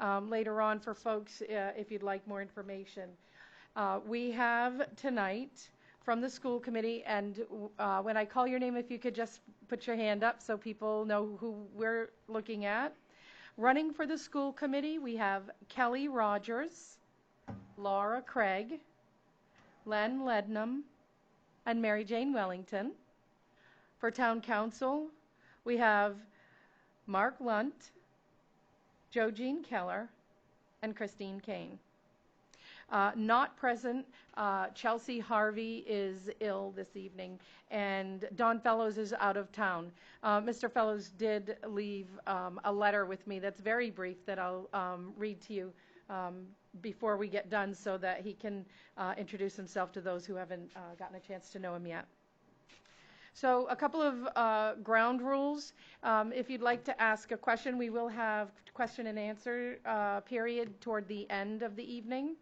later on for folks if you'd like more information. We have tonight from the school committee, and when I call your name, if you could just put your hand up so people know who we're looking at. Running for the school committee, we have Kelly Rogers, Laura Craig, Len Lednam, and Mary Jane Wellington. For town council, we have Mark Lunt, Jo Jean Keller, and Christine Kane. Not present, Chelsea Harvey is ill this evening, and Don Fellows is out of town. Mr. Fellows did leave a letter with me that's very brief that I'll read to you before we get done so that he can introduce himself to those who haven't gotten a chance to know him yet. So a couple of ground rules. If you'd like to ask a question, we will have question and answer period toward the end of the evening.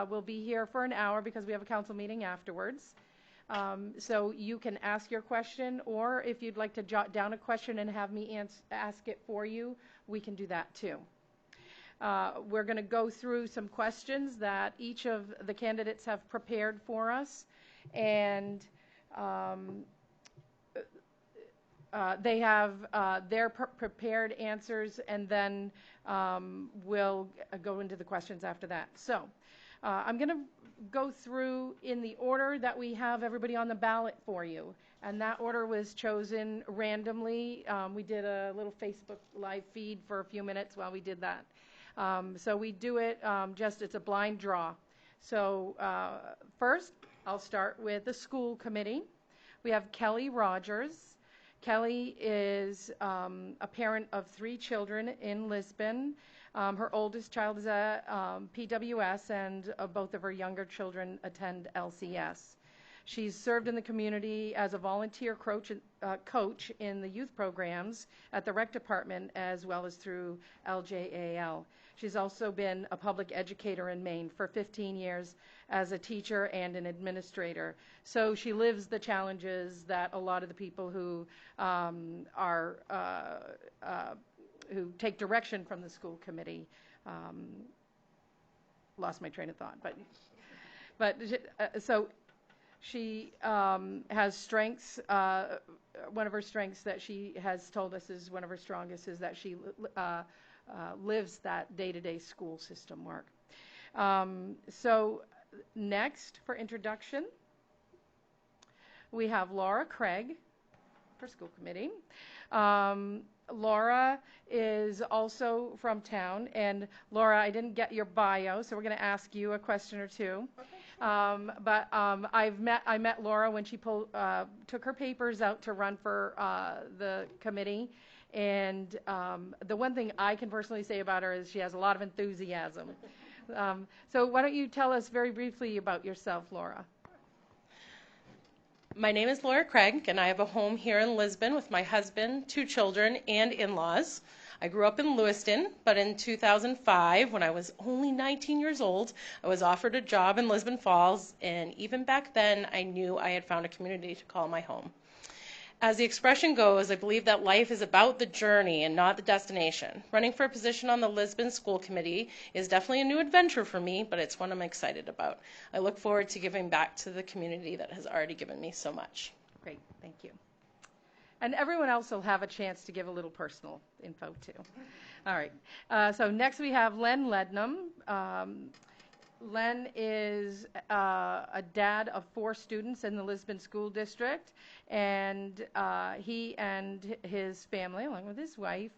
We'll be here for an hour because we have a council meeting afterwards. So you can ask your question, or if you'd like to jot down a question and have me ask it for you, we can do that too. We're going to go through some questions that each of the candidates have prepared for us, and they have their prepared answers, and then we'll go into the questions after that. So I'm going to go through in the order that we have everybody on the ballot for you, and that order was chosen randomly. We did a little Facebook live feed for a few minutes while we did that. So we do it it's a blind draw. So first, I'll start with the school committee. We have Kelly Rogers. Kelly is a parent of 3 children in Lisbon. Her oldest child is at PWS, and both of her younger children attend LCS. She's served in the community as a volunteer coach in the youth programs at the rec department, as well as through LJAL. She's also been a public educator in Maine for 15 years as a teacher and an administrator. So she lives the challenges that a lot of the people who who take direction from the school committee. Lost my train of thought, so she has strengths. One of her strengths that she has told us is one of her strongest is that she lives that day-to-day school system work. So next, for introduction, we have Laura Craig for school committee. Laura is also from town, and Laura, I didn't get your bio, so we're going to ask you a question or two. Okay. But I met Laura when she took her papers out to run for the committee, and the one thing I can personally say about her is she has a lot of enthusiasm. So why don't you tell us very briefly about yourself, Laura? My name is Laura Craig, and I have a home here in Lisbon with my husband, 2 children, and in-laws. I grew up in Lewiston, but in 2005, when I was only 19 years old, I was offered a job in Lisbon Falls, and even back then, I knew I had found a community to call my home. As the expression goes, I believe that life is about the journey and not the destination. Running for a position on the Lisbon School Committee is definitely a new adventure for me, but it's one I'm excited about. I look forward to giving back to the community that has already given me so much. Great, thank you. And everyone else will have a chance to give a little personal info too. All right, so next we have Len Lednam. Len is a dad of 4 students in the Lisbon School District, and he and his family, along with his wife,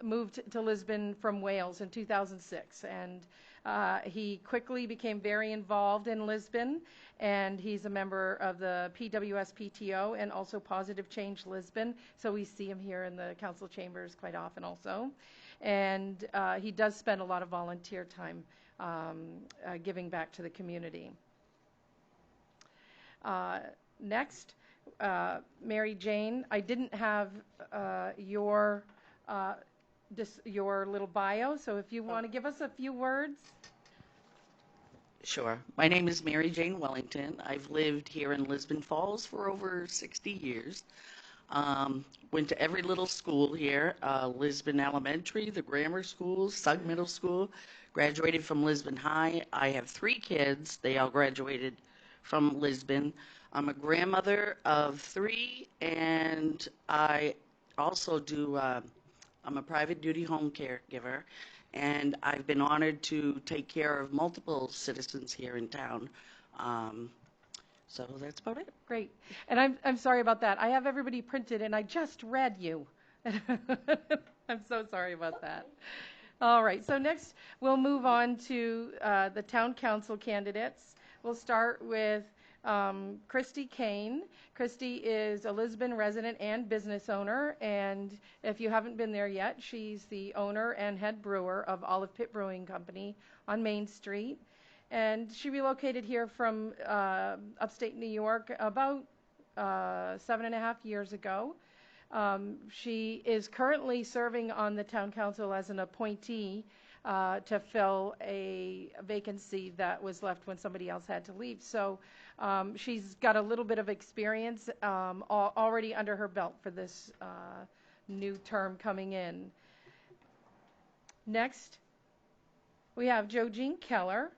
moved to Lisbon from Wales in 2006. And he quickly became very involved in Lisbon, and he's a member of the PWS PTO and also Positive Change Lisbon, so we see him here in the council chambers quite often also. And he does spend a lot of volunteer time giving back to the community. Next, Mary Jane, I didn't have your little bio, so if you want to give us a few words. Sure. My name is Mary Jane Wellington. I've lived here in Lisbon Falls for over 60 years. Went to every little school here, Lisbon Elementary, the grammar school, Sugg Middle School, graduated from Lisbon High. I have 3 kids. They all graduated from Lisbon. I'm a grandmother of 3, and I also do, I'm a private duty home caregiver, and I've been honored to take care of multiple citizens here in town. So that's about it. Great. And I'm sorry about that. I have everybody printed, and I just read you. I'm so sorry about that. All right, so next we'll move on to the town council candidates. We'll start with Christy Kane. Christy is a Lisbon resident and business owner, and if you haven't been there yet, she's the owner and head brewer of Olive Pit Brewing Company on Main Street. And she relocated here from upstate New York about 7.5 years ago. She is currently serving on the town council as an appointee to fill a vacancy that was left when somebody else had to leave. So she's got a little bit of experience already under her belt for this new term coming in. Next, we have Jo Jean Keller.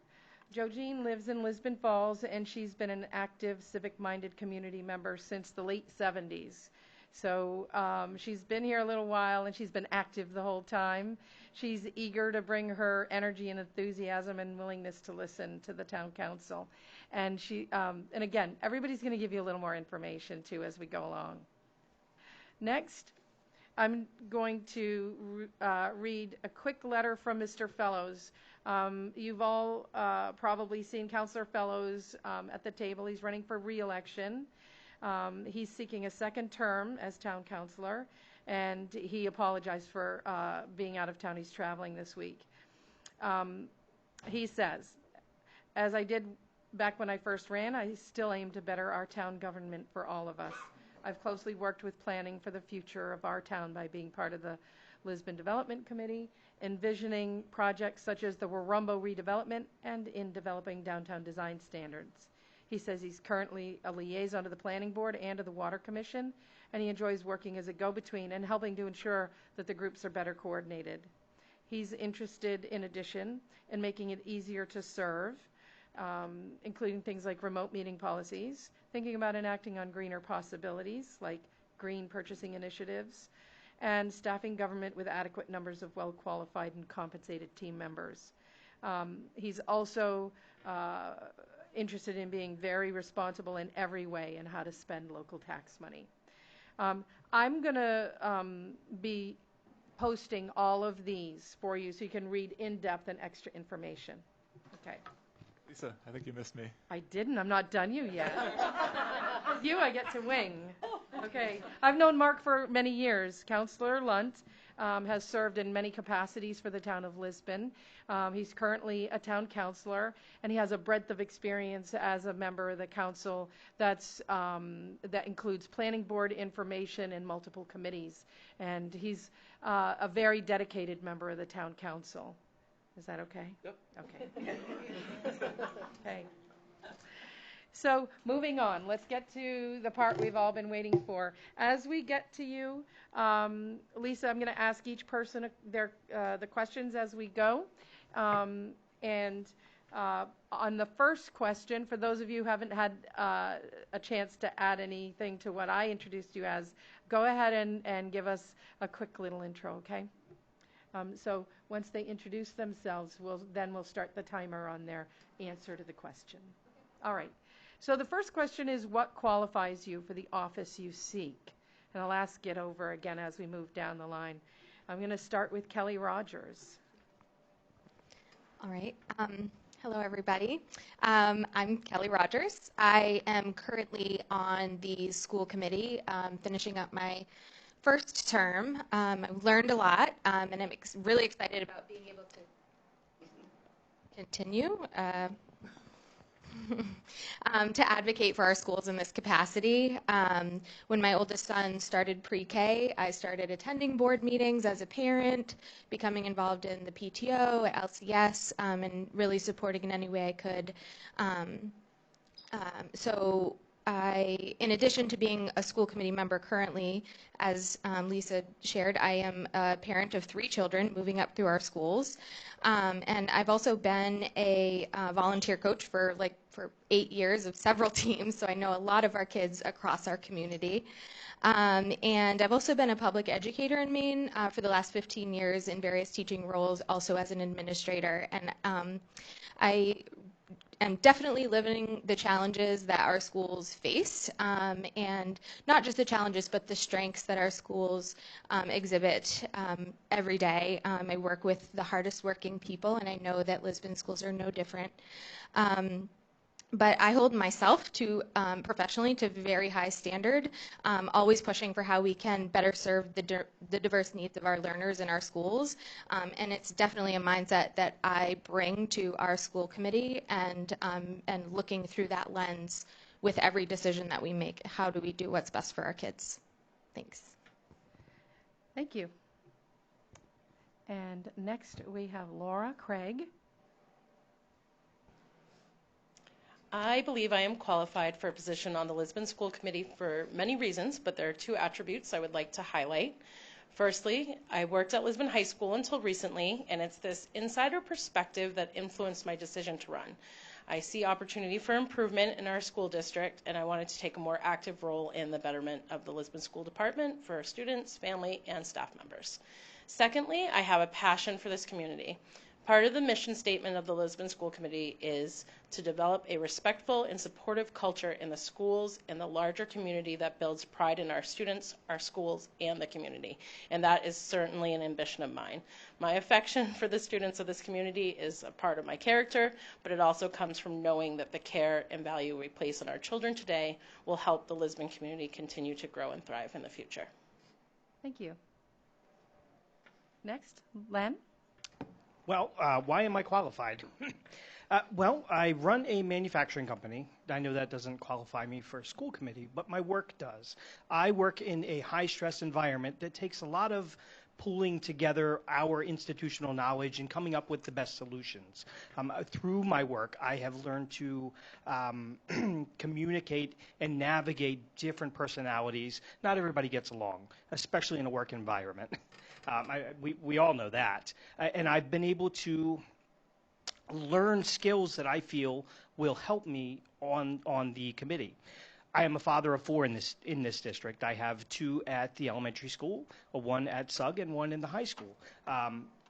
Jo Jean lives in Lisbon Falls, and she's been an active civic-minded community member since the late 70s. So she's been here a little while, and she's been active the whole time. She's eager to bring her energy and enthusiasm and willingness to listen to the town council. And and again, everybody's going to give you a little more information too as we go along. Next, I'm going to read a quick letter from Mr. Fellows. You've all probably seen Councillor Fellows at the table. He's running for re-election. He's seeking a second term as town councillor, and he apologized for being out of town. He's traveling this week. He says, as I did back when I first ran, I still aim to better our town government for all of us. I've closely worked with planning for the future of our town by being part of the Lisbon Development Committee, envisioning projects such as the Warumbo redevelopment, and in developing downtown design standards. He says he's currently a liaison to the Planning Board and to the Water Commission, and he enjoys working as a go-between and helping to ensure that the groups are better coordinated. He's interested, in addition, in making it easier to serve, including things like remote meeting policies, thinking about enacting on greener possibilities like green purchasing initiatives, and staffing government with adequate numbers of well-qualified and compensated team members. He's also interested in being very responsible in every way in how to spend local tax money. I'm going to be posting all of these for you so you can read in-depth and extra information. Okay. Lisa, I think you missed me. I didn't. I'm not done you yet. You, I get to wing. Okay. I've known Mark for many years. Councillor Lunt has served in many capacities for the town of Lisbon. He's currently a town councillor, and he has a breadth of experience as a member of the council that includes planning board information and multiple committees. And he's a very dedicated member of the town council. Is that okay? Yep. Okay. Okay. So moving on, let's get to the part we've all been waiting for. As we get to you, Lisa, I'm going to ask each person the questions as we go. On the first question, for those of you who haven't had a chance to add anything to what I introduced you as, go ahead and give us a quick little intro, okay? So once they introduce themselves, we'll start the timer on their answer to the question. All right. So the first question is, what qualifies you for the office you seek? And I'll ask it over again as we move down the line. I'm going to start with Kelly Rogers. All right. Hello, everybody. I'm Kelly Rogers. I am currently on the school committee, finishing up my first term. I've learned a lot, and I'm really excited about being able to continue to advocate for our schools in this capacity. When my oldest son started pre-K, I started attending board meetings as a parent, becoming involved in the PTO at LCS, and really supporting in any way I could. So in addition to being a school committee member currently, as Lisa shared, I am a parent of 3 children moving up through our schools. And I've also been a volunteer coach for 8 years of several teams, so I know a lot of our kids across our community. And I've also been a public educator in Maine for the last 15 years in various teaching roles, also as an administrator. And I am definitely living the challenges that our schools face, and not just the challenges, but the strengths that our schools exhibit every day. I work with the hardest working people, and I know that Lisbon schools are no different. But I hold myself to professionally to very high standard, always pushing for how we can better serve the diverse needs of our learners in our schools. And it's definitely a mindset that I bring to our school committee, and looking through that lens with every decision that we make. How do we do what's best for our kids? Thanks. Thank you. And next we have Laura Craig. I believe I am qualified for a position on the Lisbon School Committee for many reasons, but there are 2 attributes I would like to highlight. Firstly, I worked at Lisbon High School until recently, and it's this insider perspective that influenced my decision to run. I see opportunity for improvement in our school district, and I wanted to take a more active role in the betterment of the Lisbon School Department for students, family, and staff members. Secondly, I have a passion for this community. Part of the mission statement of the Lisbon School Committee is to develop a respectful and supportive culture in the schools and the larger community that builds pride in our students, our schools, and the community. And that is certainly an ambition of mine. My affection for the students of this community is a part of my character, but it also comes from knowing that the care and value we place on our children today will help the Lisbon community continue to grow and thrive in the future. Thank you. Next, Len. Well, why am I qualified? Well, I run a manufacturing company. I know that doesn't qualify me for a school committee, but my work does. I work in a high-stress environment that takes a lot of pulling together our institutional knowledge and coming up with the best solutions. Through my work, I have learned to communicate and navigate different personalities. Not everybody gets along, especially in a work environment. We all know that. And I've been able to learn skills that I feel will help me on the committee. I am a father of 4 in this district. I have 2 at the elementary school, 1 at SUG, and 1 in the high school.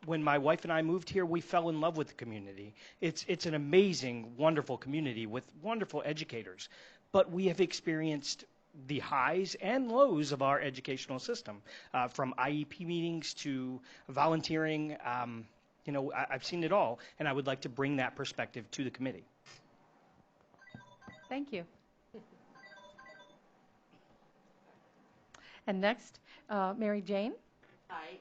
When my wife and I moved here, we fell in love with the community. It's an amazing, wonderful community with wonderful educators. But we have experienced the highs and lows of our educational system, from IEP meetings to volunteering. I've seen it all, and I would like to bring that perspective to the committee. Thank you. And next, Mary Jane. Hi.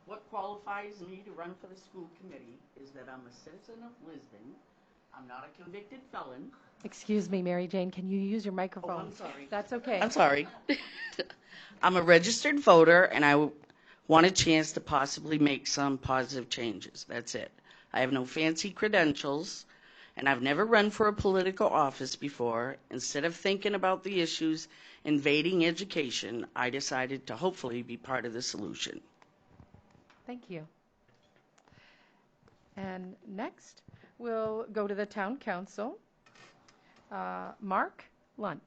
What qualifies me to run for the school committee is that I'm a citizen of Lisbon. I'm not a convicted felon. Excuse me, Mary Jane, can you use your microphone? Oh, I'm sorry. That's okay. I'm sorry. I'm a registered voter, and I want a chance to possibly make some positive changes. That's it. I have no fancy credentials, and I've never run for a political office before. Instead of thinking about the issues invading education, I decided to hopefully be part of the solution. Thank you. And next, we'll go to the town council. Mark Lunt.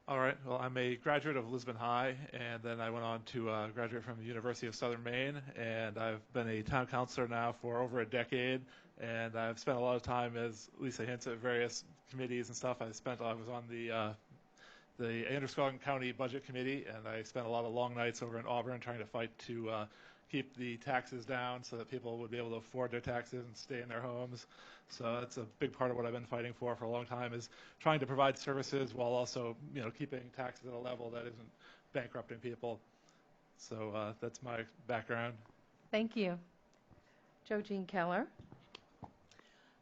All right. Well, I'm a graduate of Lisbon High, and then I went on to graduate from the University of Southern Maine, and I've been a town councilor now for over a decade, and I've spent a lot of time, as Lisa hints, at various committees and stuff. I was on the Androscoggin County Budget Committee, and I spent a lot of long nights over in Auburn trying to fight to keep the taxes down so that people would be able to afford their taxes and stay in their homes. So that's a big part of what I've been fighting for a long time, is trying to provide services while also, keeping taxes at a level that isn't bankrupting people. So that's my background. Thank you. Jo Jean Keller.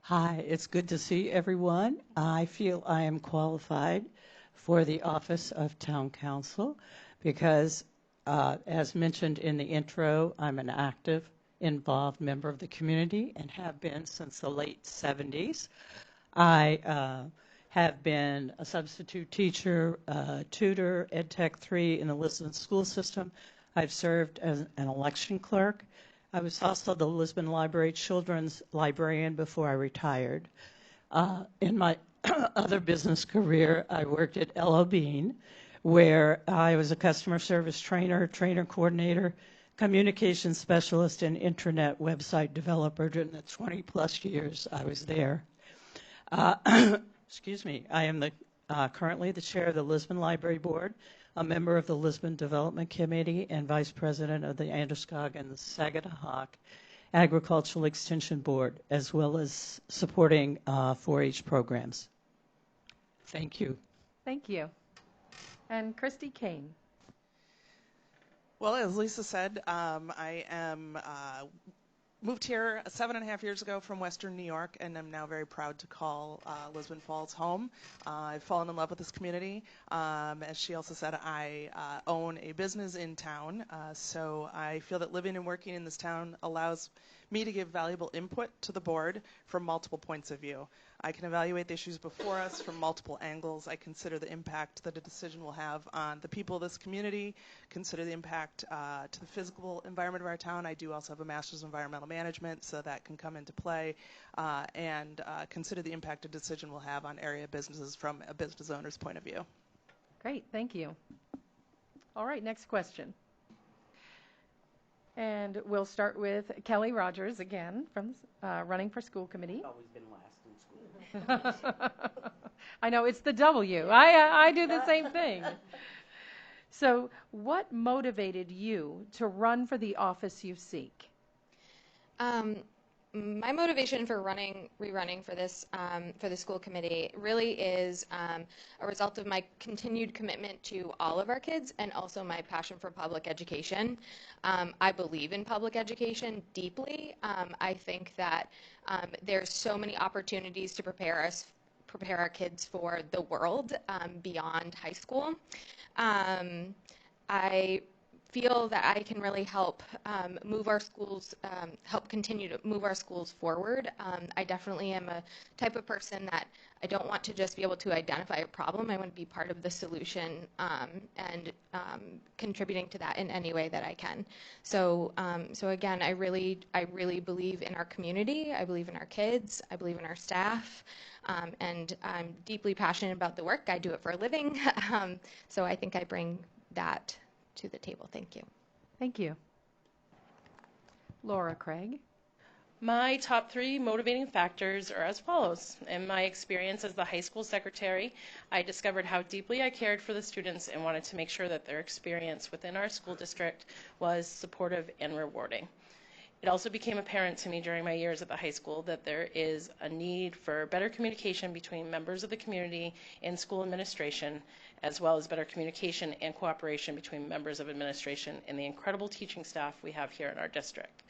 Hi, it's good to see everyone. I feel I am qualified for the office of town council because, as mentioned in the intro, I'm an active, involved member of the community and have been since the late 70s. I have been a substitute teacher, tutor, Ed Tech 3 in the Lisbon school system. I've served as an election clerk. I was also the Lisbon Library children's librarian before I retired. In my other business career, I worked at L.O. Bean, where I was a customer service trainer, trainer coordinator, communication specialist, and intranet website developer during the 20-plus years I was there. Excuse me. I am currently the chair of the Lisbon Library Board, a member of the Lisbon Development Committee, and vice president of the Androscoggin and Saginaw Agricultural Extension Board, as well as supporting 4-H programs. Thank you. Thank you. And Christy Kane. Well, as Lisa said, I am moved here 7.5 years ago from Western New York, and I'm now very proud to call Lisbon Falls home. I've fallen in love with this community. As she also said, I own a business in town, so I feel that living and working in this town allows me to give valuable input to the board from multiple points of view. I can evaluate the issues before us from multiple angles. I consider the impact that a decision will have on the people of this community, consider the impact to the physical environment of our town. I do also have a master's in environmental management, so that can come into play, and consider the impact a decision will have on area businesses from a business owner's point of view. Great, thank you. All right, next question. And we'll start with Kelly Rogers again, from running for school committee. Always been last in school. I know, it's the W. I do the same thing. So what motivated you to run for the office you seek? My motivation for rerunning for this for the school committee really is a result of my continued commitment to all of our kids, and also my passion for public education. I believe in public education deeply. I think that there's so many opportunities to prepare our kids for the world beyond high school. I feel that I can really help move our schools, help continue to move our schools forward. I definitely am a type of person that I don't want to just be able to identify a problem. I want to be part of the solution and contributing to that in any way that I can. So, so again, I really believe in our community. I believe in our kids. I believe in our staff. And I'm deeply passionate about the work. I do it for a living. So I think I bring that to the table. Thank you. Thank you. Laura Craig. My top 3 motivating factors are as follows. In my experience as the high school secretary, I discovered how deeply I cared for the students and wanted to make sure that their experience within our school district was supportive and rewarding. It also became apparent to me during my years at the high school that there is a need for better communication between members of the community and school administration, as well as better communication and cooperation between members of administration and the incredible teaching staff we have here in our district.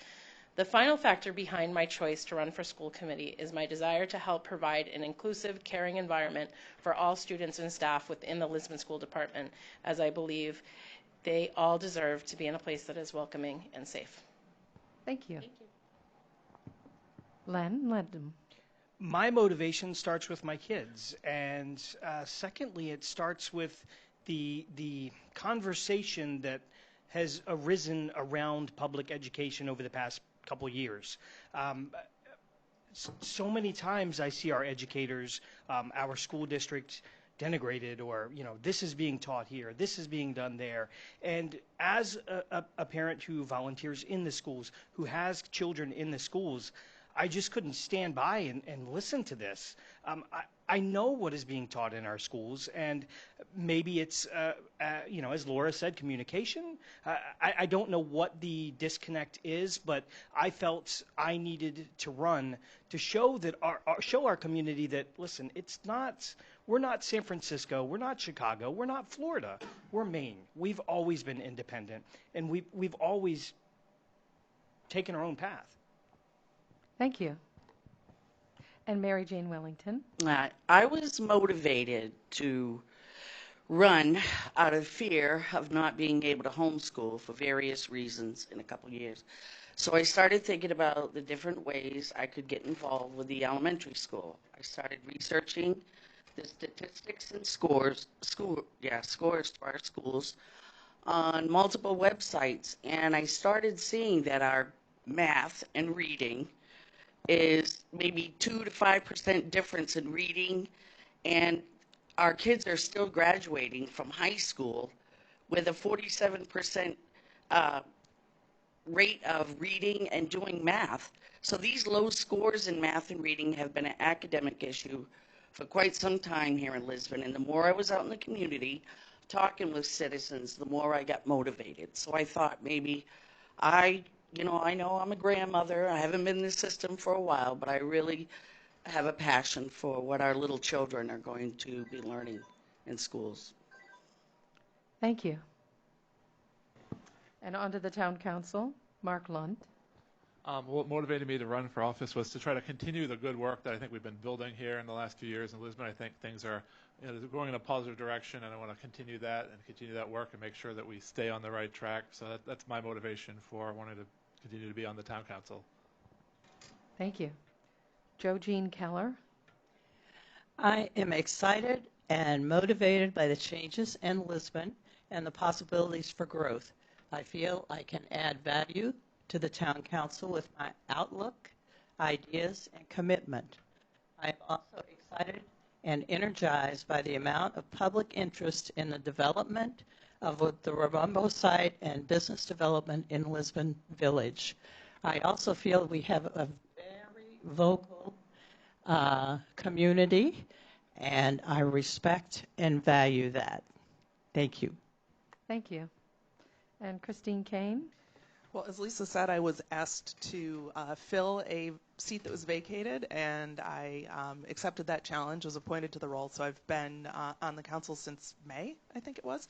The final factor behind my choice to run for school committee is my desire to help provide an inclusive, caring environment for all students and staff within the Lisbon School Department, as I believe they all deserve to be in a place that is welcoming and safe. Thank you. Thank you. Len Ledum. My motivation starts with my kids, and secondly, it starts with the conversation that has arisen around public education over the past couple years. So many times I see our educators, our school district, denigrated, or this is being taught here, this is being done there. And as a parent who volunteers in the schools, who has children in the schools, I just couldn't stand by and listen to this. I know what is being taught in our schools, and maybe it's, as Laura said, communication. I don't know what the disconnect is, but I felt I needed to run to show that show our community that, listen, we're not San Francisco, we're not Chicago, we're not Florida, we're Maine. We've always been independent, and we've always taken our own path. Thank you. And Mary Jane Wellington. I was motivated to run out of fear of not being able to homeschool for various reasons in a couple years. So I started thinking about the different ways I could get involved with the elementary school. I started researching the statistics and scores to our schools on multiple websites, and I started seeing that our math and reading is maybe 2 to 5% difference in reading, and our kids are still graduating from high school with a 47% rate of reading and doing math. So these low scores in math and reading have been an academic issue for quite some time here in Lisbon. And the more I was out in the community talking with citizens, the more I got motivated. So I thought maybe I know I'm a grandmother. I haven't been in the system for a while, but I really have a passion for what our little children are going to be learning in schools. Thank you. And on to the town council, Mark Lund. What motivated me to run for office was to try to continue the good work that I think we've been building here in the last few years in Lisbon. I think things are going in a positive direction, and I want to continue that work and make sure that we stay on the right track. So that's my motivation for wanting to continue to be on the town council. Thank you. Jo Jean Keller. I am excited and motivated by the changes in Lisbon and the possibilities for growth. I feel I can add value to the town council with my outlook, ideas, and commitment. I am also excited and energized by the amount of public interest in the development of the Robumbo site and business development in Lisbon Village. I also feel we have a very vocal community, and I respect and value that. Thank you. Thank you. And Christine Kane. Well, as Lisa said, I was asked to fill a seat that was vacated, and I accepted that challenge, was appointed to the role. So I've been on the council since May, I think it was,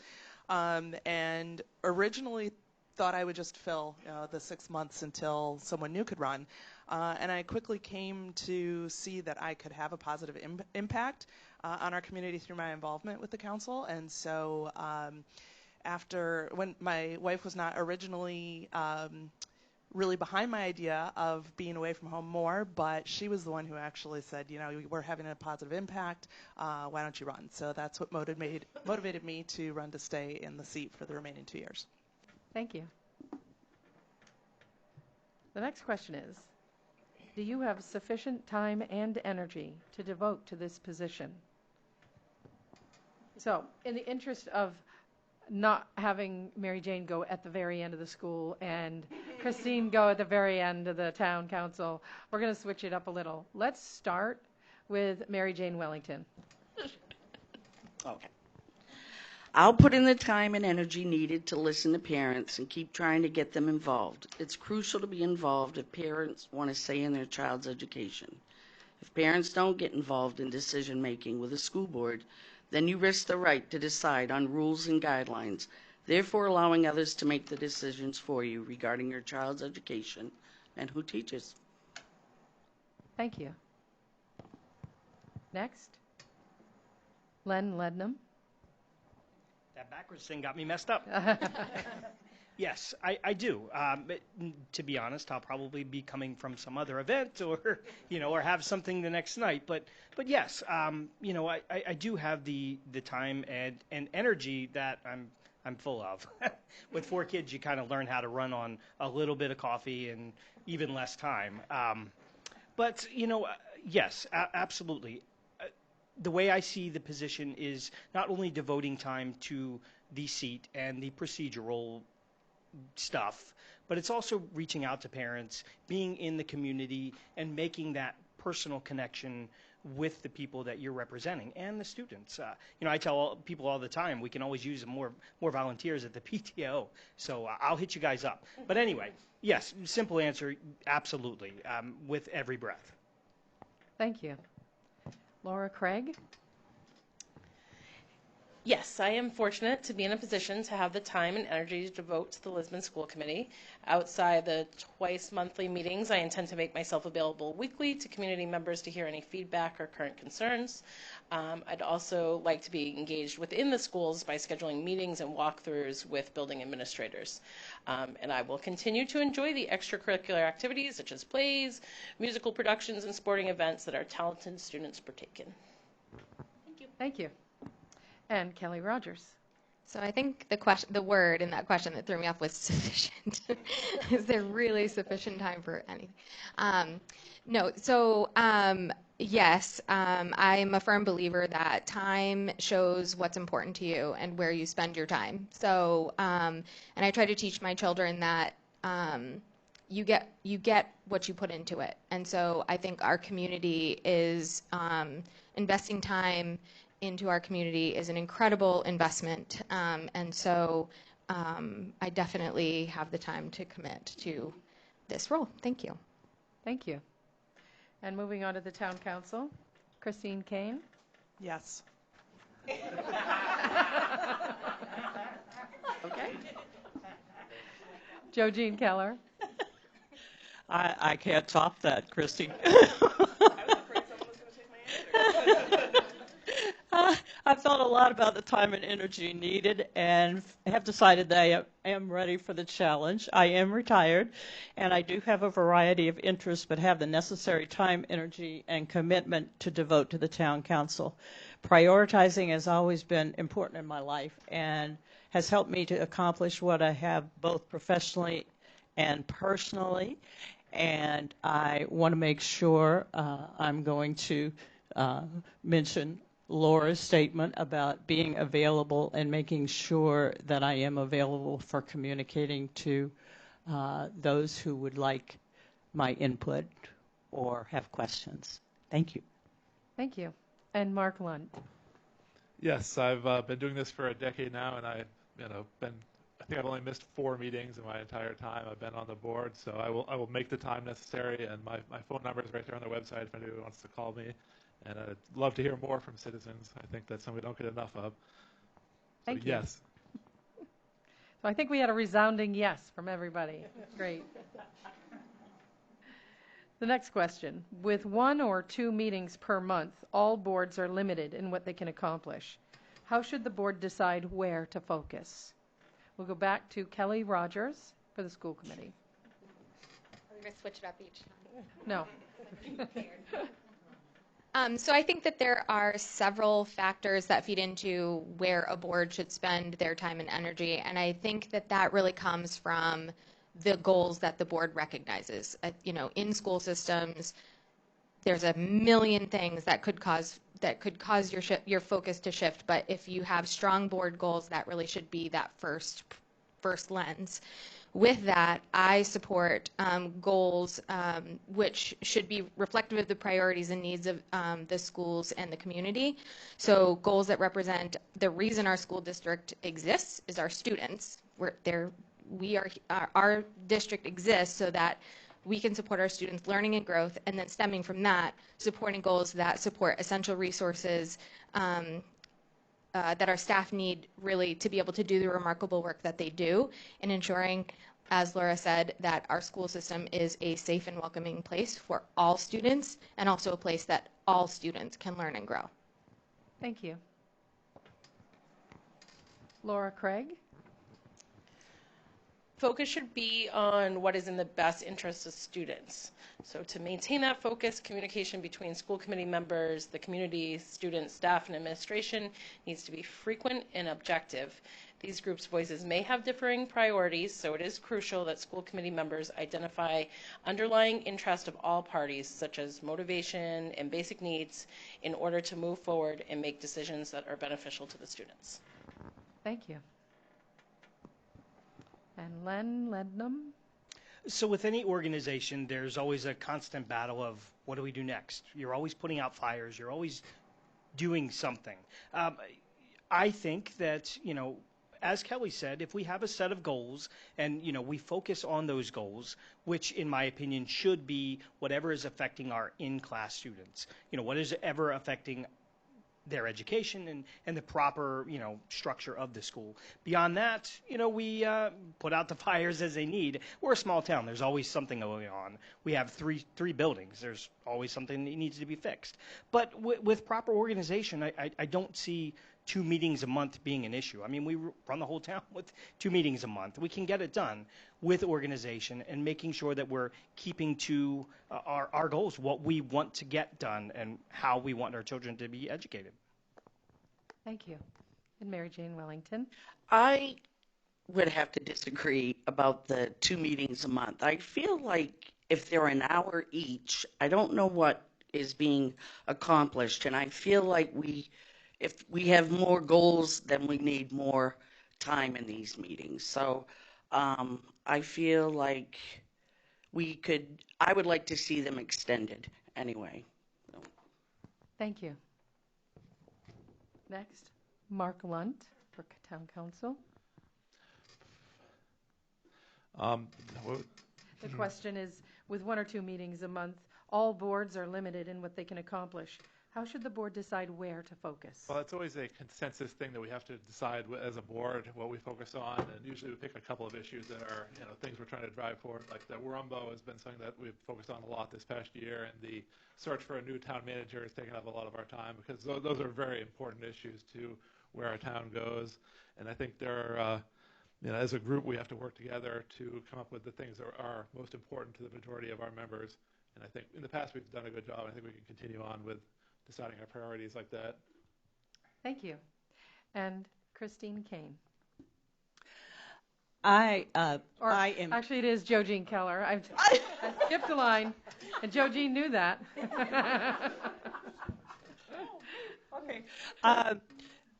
and originally thought I would just fill the 6 months until someone new could run. And I quickly came to see that I could have a positive impact on our community through my involvement with the council. And so when my wife was not originally really behind my idea of being away from home more, but she was the one who actually said, we're having a positive impact, why don't you run? So that's what motivated me to run to stay in the seat for the remaining 2 years. Thank you. The next question is, do you have sufficient time and energy to devote to this position? So, in the interest of not having Mary Jane go at the very end of the school and Christine go at the very end of the town council, we're going to switch it up a little. Let's start with Mary Jane Wellington. Okay. I'll put in the time and energy needed to listen to parents and keep trying to get them involved. It's crucial to be involved if parents want to say in their child's education. If parents don't get involved in decision making with a school board, then you risk the right to decide on rules and guidelines, therefore allowing others to make the decisions for you regarding your child's education and who teaches. Thank you. Next, Len Lednam. That backwards thing got me messed up. Yes, I do. But to be honest, I'll probably be coming from some other event or have something the next night. But yes, I do have the time and energy that I'm full of. With 4 kids, you kind of learn how to run on a little bit of coffee and even less time. But yes, absolutely. The way I see the position is not only devoting time to the seat and the procedural stuff, but it's also reaching out to parents, being in the community, and making that personal connection with the people that you're representing and the students. I tell people all the time, we can always use more volunteers at the PTO, so I'll hit you guys up. But anyway, yes, simple answer, absolutely, with every breath. Thank you. Laura Craig. Yes, I am fortunate to be in a position to have the time and energy to devote to the Lisbon School Committee. Outside the twice monthly meetings, I intend to make myself available weekly to community members to hear any feedback or current concerns. I'd also like to be engaged within the schools by scheduling meetings and walkthroughs with building administrators. And I will continue to enjoy the extracurricular activities such as plays, musical productions, and sporting events that our talented students partake in. Thank you. And Kelly Rogers. So I think the word in that question that threw me off was sufficient. Is there really sufficient time for anything? No. So yes, I'm a firm believer that time shows what's important to you and where you spend your time. So and I try to teach my children that you get what you put into it. And so I think our community is investing time into our community is an incredible investment, and so I definitely have the time to commit to this role. Thank you. Thank you. And moving on to the Town Council, Christine Kane. Yes. Okay. Jo Jean Keller. I can't top that, Christy. I've thought a lot about the time and energy needed and have decided that I am ready for the challenge. I am retired, and I do have a variety of interests, but have the necessary time, energy, and commitment to devote to the Town Council. Prioritizing has always been important in my life and has helped me to accomplish what I have both professionally and personally. And I want to make sure I'm going to mention Laura's statement about being available and making sure that I am available for communicating to those who would like my input or have questions. Thank you. Thank you. And Mark Lunt. Yes, I've been doing this for a decade now, and I think I've only missed 4 meetings in my entire time I've been on the board. So I will make the time necessary, and my phone number is right there on the website if anybody wants to call me. And I'd love to hear more from citizens. I think that's something we don't get enough of. Thank you. Yes. So I think we had a resounding yes from everybody. Great. The next question. With 1 or 2 meetings per month, all boards are limited in what they can accomplish. How should the board decide where to focus? We'll go back to Kelly Rogers for the school committee. We're going to switch it up each time. No. So I think that there are several factors that feed into where a board should spend their time and energy, and I think that that really comes from the goals that the board recognizes. In school systems, there's a million things that could cause your focus to shift, but if you have strong board goals, that really should be that first lens. With that, I support goals which should be reflective of the priorities and needs of the schools and the community. So goals that represent the reason our school district exists is our students. Our district exists so that we can support our students' learning and growth, and then stemming from that, supporting goals that support essential resources that our staff need really to be able to do the remarkable work that they do, and ensuring, as Laura said, that our school system is a safe and welcoming place for all students, and also a place that all students can learn and grow. Thank you. Laura Craig. Focus should be on what is in the best interest of students. So to maintain that focus, communication between school committee members, the community, students, staff, and administration needs to be frequent and objective. These groups' voices may have differing priorities, so it is crucial that school committee members identify underlying interest of all parties, such as motivation and basic needs, in order to move forward and make decisions that are beneficial to the students. Thank you. And Len Lednam. So with any organization, there's always a constant battle of what do we do next? You're always putting out fires. You're always doing something. I think that, as Kelly said, if we have a set of goals and, we focus on those goals, which in my opinion should be whatever is affecting our in-class students, what is ever affecting their education and the proper, structure of the school. Beyond that, we put out the fires as they need. We're a small town. There's always something going on. We have three buildings. There's always something that needs to be fixed. But with proper organization, I don't see 2 meetings a month being an issue. I mean, we run the whole town with 2 meetings a month. We can get it done with organization and making sure that we're keeping to our goals, what we want to get done, and how we want our children to be educated. Thank you. And Mary Jane Wellington. I would have to disagree about the 2 meetings a month. I feel like if they're an hour each, I don't know what is being accomplished, and I feel like if we have more goals, then we need more time in these meetings. So I feel like I would like to see them extended anyway. Thank you. Next, Mark Lunt for Town Council. The question is, with 1 or 2 meetings a month, all boards are limited in what they can accomplish. How should the board decide where to focus? Well, it's always a consensus thing that we have to decide as a board what we focus on, and usually we pick a couple of issues that are, things we're trying to drive forward. Like the Warumbo has been something that we've focused on a lot this past year, and the search for a new town manager has taken up a lot of our time because those are very important issues to where our town goes. And I think there are, as a group, we have to work together to come up with the things that are most important to the majority of our members. And I think in the past we've done a good job. I think we can continue on with deciding our priorities like that. Thank you. And Christine Kane. Actually, it is Jo Jean Keller. I skipped a line, and Jo Jean knew that. Okay.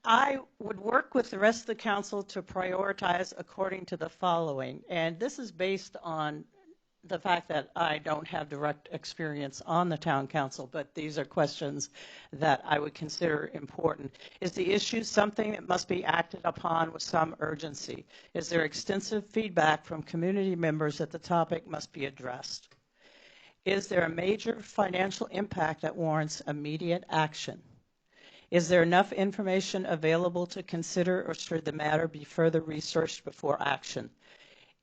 I would work with the rest of the council to prioritize according to the following, and this is based on the fact that I don't have direct experience on the town council, but these are questions that I would consider important. Is the issue something that must be acted upon with some urgency? Is there extensive feedback from community members that the topic must be addressed? Is there a major financial impact that warrants immediate action? Is there enough information available to consider, or should the matter be further researched before action?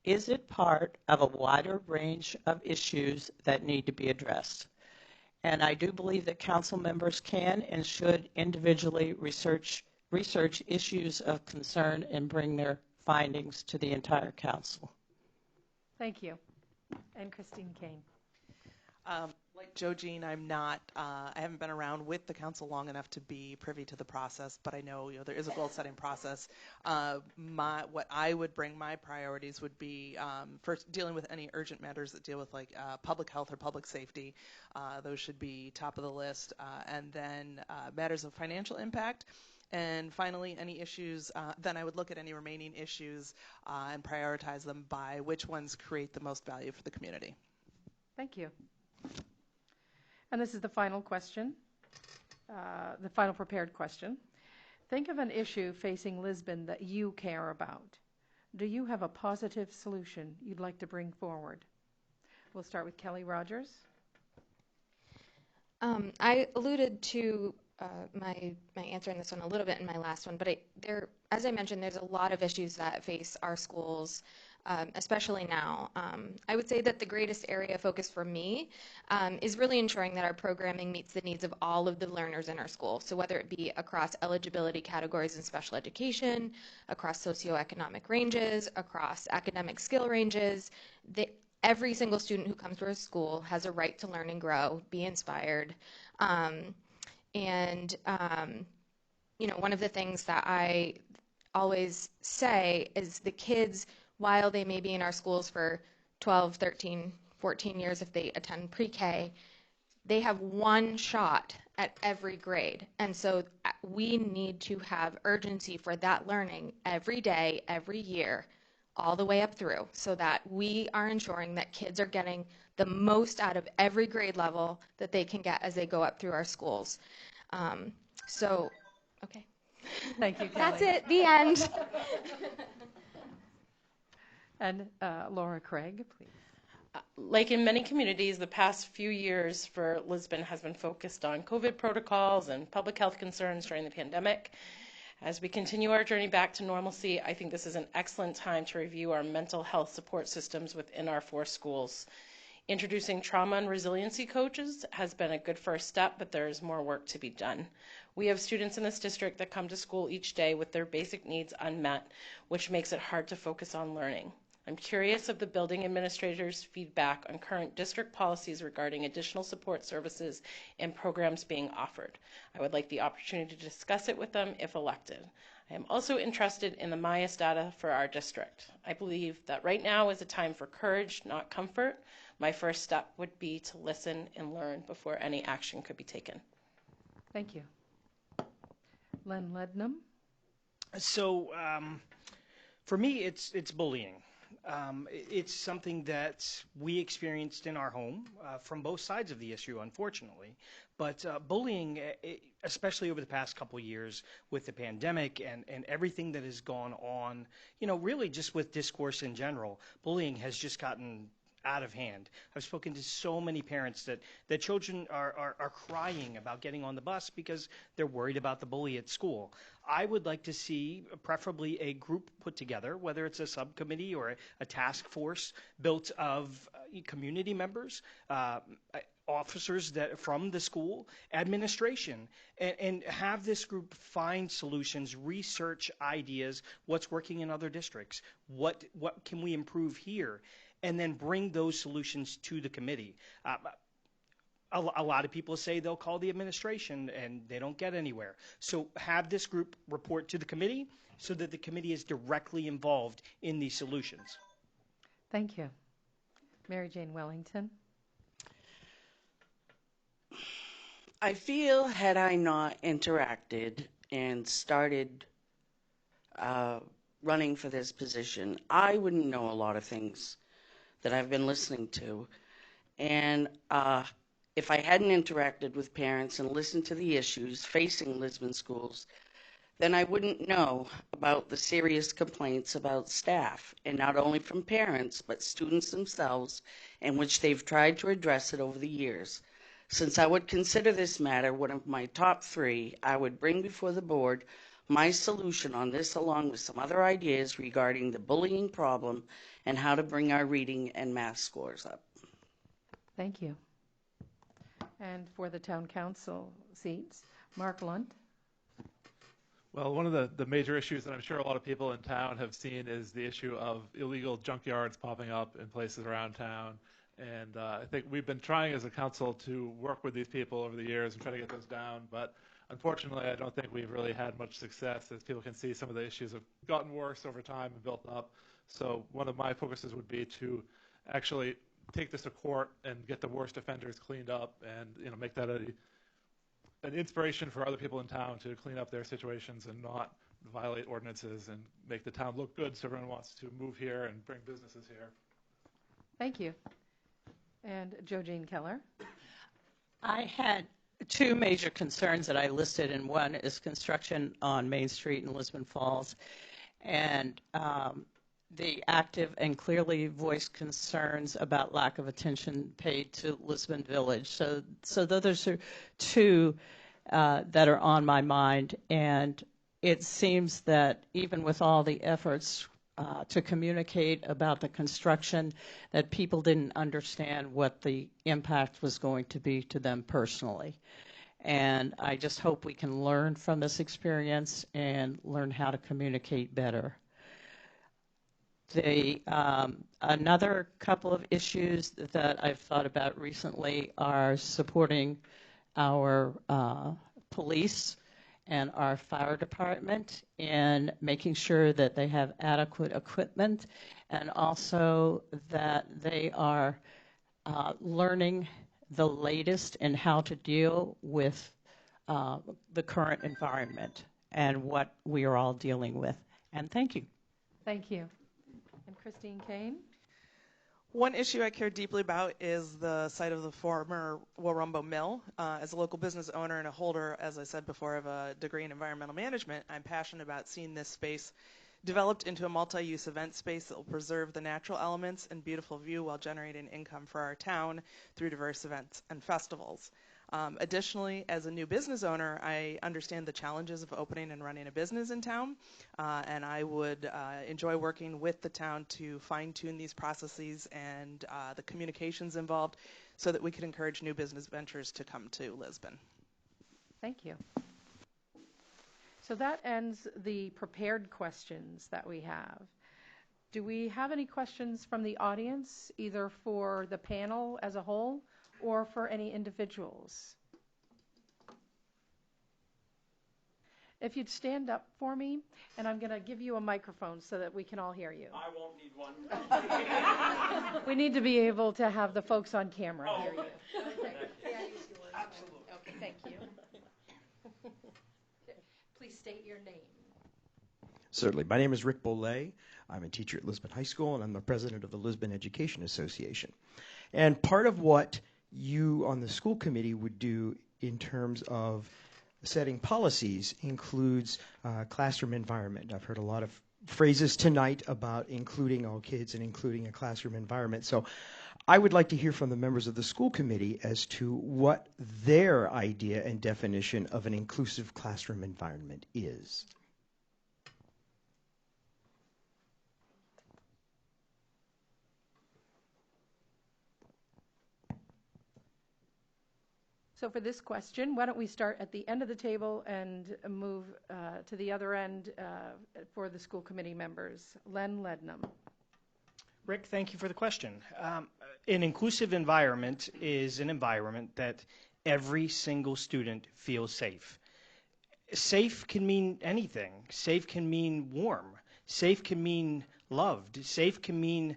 Is it part of a wider range of issues that need to be addressed? And I do believe that council members can and should individually research issues of concern and bring their findings to the entire council. Thank you. And Christine Kane. Like Jo Jean, I haven't been around with the council long enough to be privy to the process, but I know, there is a goal-setting process. What I would bring my priorities would be first dealing with any urgent matters that deal with public health or public safety. Those should be top of the list, and then matters of financial impact. And finally, any issues, then I would look at any remaining issues and prioritize them by which ones create the most value for the community. Thank you. And this is the final question, the final prepared question. Think of an issue facing Lisbon that you care about. Do you have a positive solution you'd like to bring forward? We'll start with Kelly Rogers. I alluded to my answer in this one a little bit in my last one, but as I mentioned, there's a lot of issues that face our schools, especially now. I would say that the greatest area of focus for me is really ensuring that our programming meets the needs of all of the learners in our school. So whether it be across eligibility categories in special education, across socioeconomic ranges, across academic skill ranges, every single student who comes to our school has a right to learn and grow, be inspired. One of the things that I always say is the kids, while they may be in our schools for 12, 13, 14 years if they attend pre-K, they have one shot at every grade. And so we need to have urgency for that learning every day, every year, all the way up through, so that we are ensuring that kids are getting the most out of every grade level that they can get as they go up through our schools. Okay. Thank you, Kelly. That's it, the end. And Laura Craig, please. Like in many communities, the past few years for Lisbon has been focused on COVID protocols and public health concerns during the pandemic. As we continue our journey back to normalcy, I think this is an excellent time to review our mental health support systems within our 4 schools. Introducing trauma and resiliency coaches has been a good first step, but there is more work to be done. We have students in this district that come to school each day with their basic needs unmet, which makes it hard to focus on learning. I'm curious of the building administrator's feedback on current district policies regarding additional support services and programs being offered. I would like the opportunity to discuss it with them if elected. I am also interested in the MIAS data for our district. I believe that right now is a time for courage, not comfort. My first step would be to listen and learn before any action could be taken. Thank you. Len Lednam. So for me, it's bullying. It's something that we experienced in our home from both sides of the issue, unfortunately. But bullying, especially over the past couple of years with the pandemic and everything that has gone on, really just with discourse in general, bullying has just gotten out of hand. I've spoken to so many parents that children are crying about getting on the bus because they're worried about the bully at school. I would like to see preferably a group put together, whether it's a subcommittee or a task force built of community members, officers from the school, administration, and have this group find solutions, research ideas, what's working in other districts, what can we improve here, and then bring those solutions to the committee. A lot of people say they'll call the administration and they don't get anywhere. So have this group report to the committee so that the committee is directly involved in these solutions. Thank you. Mary Jane Wellington. I feel had I not interacted and started running for this position, I wouldn't know a lot of things that I've been listening to. And if I hadn't interacted with parents and listened to the issues facing Lisbon schools, then I wouldn't know about the serious complaints about staff, and not only from parents, but students themselves, in which they've tried to address it over the years. Since I would consider this matter one of my top 3, I would bring before the board my solution on this, along with some other ideas regarding the bullying problem and how to bring our reading and math scores up. Thank you. And for the town council seats, Mark Lunt. Well, one of the major issues that I'm sure a lot of people in town have seen is the issue of illegal junkyards popping up in places around town. And I think we've been trying as a council to work with these people over the years and try to get those down. But unfortunately, I don't think we've really had much success. As people can see, some of the issues have gotten worse over time and built up. So one of my focuses would be to actually take this to court and get the worst offenders cleaned up, and make that an inspiration for other people in town to clean up their situations and not violate ordinances and make the town look good so everyone wants to move here and bring businesses here. Thank you. And Jo Jean Keller. I had 2 major concerns that I listed, and one is construction on Main Street in Lisbon Falls, and the active and clearly voiced concerns about lack of attention paid to Lisbon Village. So those are 2 that are on my mind, and it seems that even with all the efforts to communicate about the construction, that people didn't understand what the impact was going to be to them personally. And I just hope we can learn from this experience and learn how to communicate better. Another couple of issues that I've thought about recently are supporting our police and our fire department in making sure that they have adequate equipment, and also that they are learning the latest in how to deal with the current environment and what we are all dealing with. And thank you. Thank you. And Christine Kane. One issue I care deeply about is the site of the former Warumbo Mill. As a local business owner and a holder, as I said before, of a degree in environmental management, I'm passionate about seeing this space developed into a multi-use event space that will preserve the natural elements and beautiful view while generating income for our town through diverse events and festivals. Additionally, as a new business owner, I understand the challenges of opening and running a business in town, and I would enjoy working with the town to fine-tune these processes and the communications involved so that we could encourage new business ventures to come to Lisbon. Thank you. So that ends the prepared questions that we have. Do we have any questions from the audience, either for the panel as a whole or for any individuals? If you'd stand up for me, and I'm going to give you a microphone so that we can all hear you. I won't need one. We need to be able to have the folks on camera hear you. Okay. Absolutely. Okay, thank you. Please state your name. Certainly. My name is Rick Bollet. I'm a teacher at Lisbon High School, and I'm the president of the Lisbon Education Association. And part of what you on the school committee would do in terms of setting policies includes classroom environment. I've heard a lot of phrases tonight about including all kids and including a classroom environment. So I would like to hear from the members of the school committee as to what their idea and definition of an inclusive classroom environment is. So for this question, why don't we start at the end of the table and move to the other end for the school committee members. Len Lednam. Rick, thank you for the question. An inclusive environment is an environment that every single student feels safe. Safe can mean anything. Safe can mean warm. Safe can mean loved. Safe can mean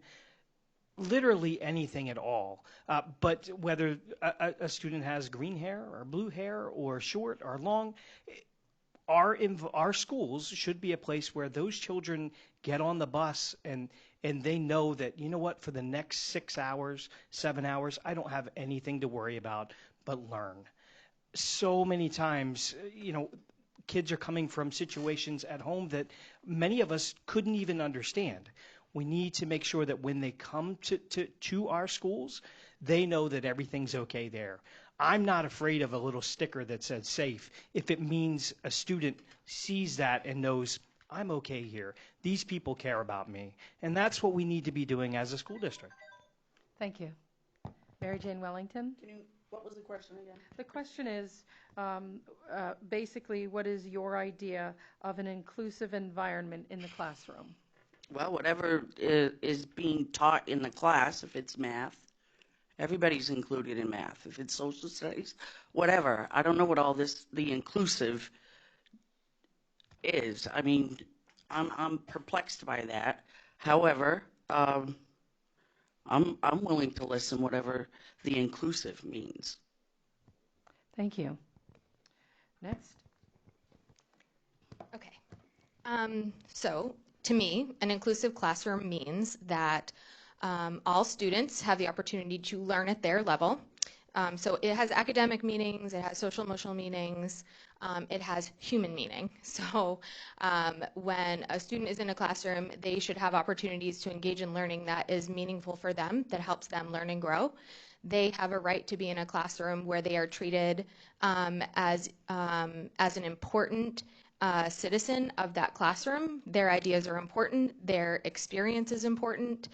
literally anything at all. But whether a student has green hair or blue hair or short or long, our schools should be a place where those children get on the bus and they know that, you know what, for the next 6 hours, 7 hours, I don't have anything to worry about but learn. So many times, kids are coming from situations at home that many of us couldn't even understand. We need to make sure that when they come to our schools, they know that everything's okay there. I'm not afraid of a little sticker that says safe if it means a student sees that and knows I'm okay here. These people care about me. And that's what we need to be doing as a school district. Thank you. Mary Jane Wellington. What was the question again? The question is basically, what is your idea of an inclusive environment in the classroom? Well, whatever is being taught in the class, if it's math, everybody's included in math. If it's social studies, whatever. I don't know what all the inclusive is. I mean, I'm perplexed by that. However, I'm willing to listen whatever the inclusive means. Thank you. Next. Okay. So, to me, an inclusive classroom means that all students have the opportunity to learn at their level. So it has academic meanings, it has social emotional meanings, it has human meaning. So when a student is in a classroom, they should have opportunities to engage in learning that is meaningful for them, that helps them learn and grow. They have a right to be in a classroom where they are treated as an important citizen of that classroom. Their ideas are important. Their experience is important.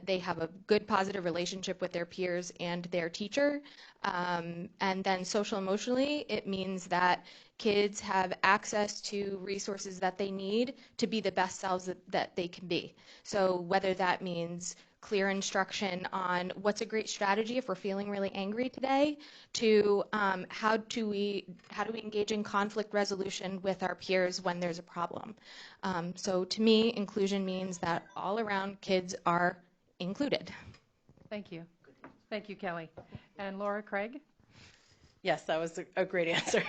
They have a good, positive relationship with their peers and their teacher. And then social emotionally, it means that kids have access to resources that they need to be the best selves that they can be. So whether that means clear instruction on what's a great strategy if we're feeling really angry today, to how do we engage in conflict resolution with our peers when there's a problem. So to me, inclusion means that all around kids are included. Thank you. Thank you, Kelly. And Laura Craig? Yes, that was a great answer.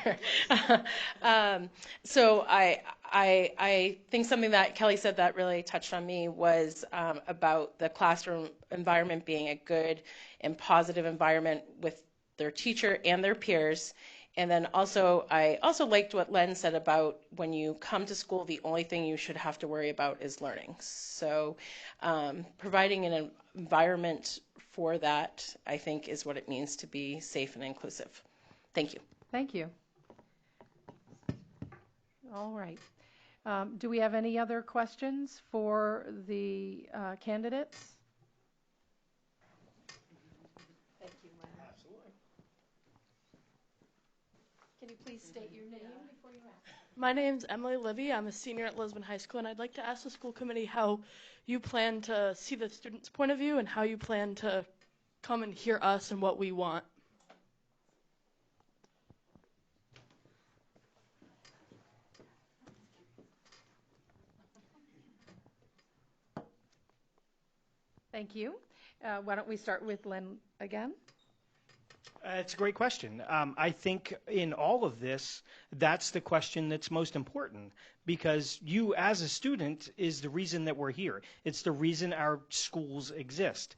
So I think something that Kelly said that really touched on me was about the classroom environment being a good and positive environment with their teacher and their peers. And then also, I also liked what Len said about when you come to school, the only thing you should have to worry about is learning. So providing an environment for that, I think, is what it means to be safe and inclusive. Thank you. Thank you. All right. Do we have any other questions for the candidates? Thank you, Len. Absolutely. Can you please state your name before you ask? My name's Emily Livy. I'm a senior at Lisbon High School, and I'd like to ask the school committee how you plan to see the students' point of view and how you plan to come and hear us and what we want. Thank you. Why don't we start with Len again? It's a great question. I think in all of this, that's the question that's most important because you as a student is the reason that we're here. It's the reason our schools exist.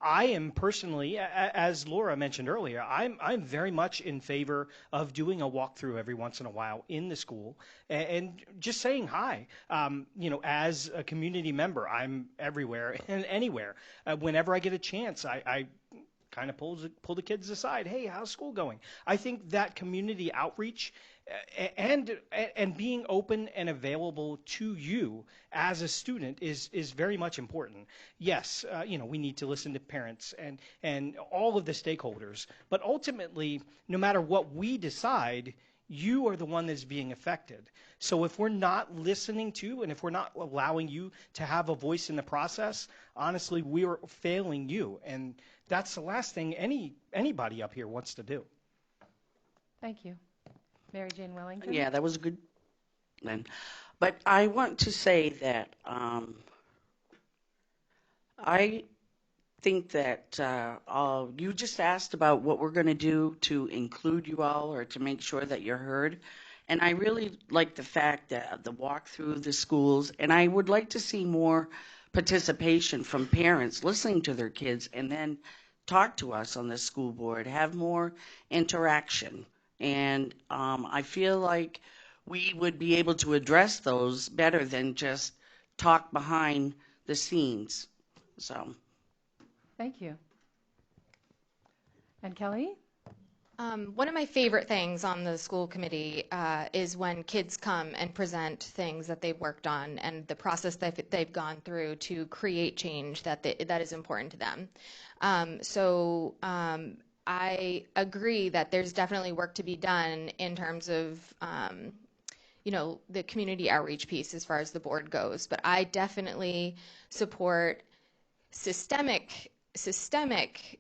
I am personally, as Laura mentioned earlier, I'm very much in favor of doing a walkthrough every once in a while in the school and just saying hi. As a community member, I'm everywhere and anywhere. Whenever I get a chance, I kind of pull the kids aside. Hey, how's school going? I think that community outreach and being open and available to you as a student is very much important. Yes, we need to listen to parents and all of the stakeholders, but ultimately, no matter what we decide, you are the one that's being affected. So if we're not listening to and if we're not allowing you to have a voice in the process, honestly, we're failing you. And that's the last thing anybody up here wants to do. Thank you. Mary Jane Wellington? Yeah, that was a good then. But I want to say that I think that you just asked about what we're going to do to include you all or to make sure that you're heard. And I really like the fact that the walk through the schools, and I would like to see more participation from parents listening to their kids and then talk to us on the school board, have more interaction. And I feel like we would be able to address those better than just talk behind the scenes. So. Thank you. And Kelly? One of my favorite things on the school committee is when kids come and present things that they've worked on and the process that they've gone through to create change that is important to them. I agree that there's definitely work to be done in terms of the community outreach piece as far as the board goes, but I definitely support systemic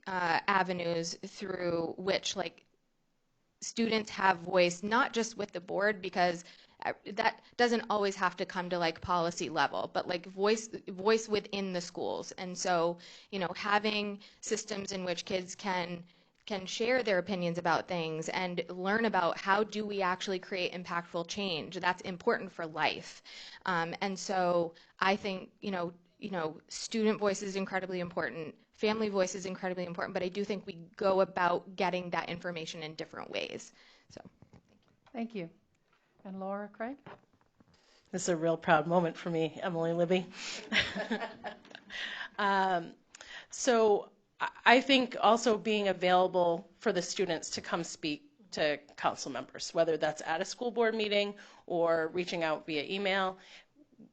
avenues through which students have voice, not just with the board, because that doesn't always have to come to policy level, but voice within the schools. And so, having systems in which kids can share their opinions about things and learn about how do we actually create impactful change. That's important for life. And so I think, student voice is incredibly important. Family voice is incredibly important, but I do think we go about getting that information in different ways. So, thank you. And Laura Craig? This is a real proud moment for me, Emily Libby. So I think also being available for the students to come speak to council members, whether that's at a school board meeting or reaching out via email,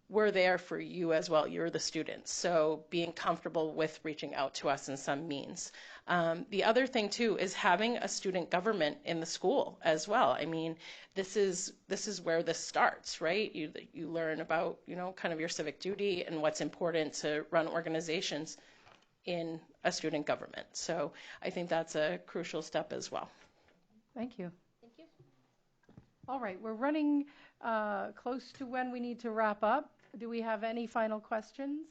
we're there for you as well. You're the students. So being comfortable with reaching out to us in some means. The other thing too is having a student government in the school as well. I mean, this is where this starts, right? You learn about, kind of your civic duty and what's important to run organizations in a student government. So I think that's a crucial step as well. Thank you. Thank you. All right, we're running close to when we need to wrap up. Do we have any final questions?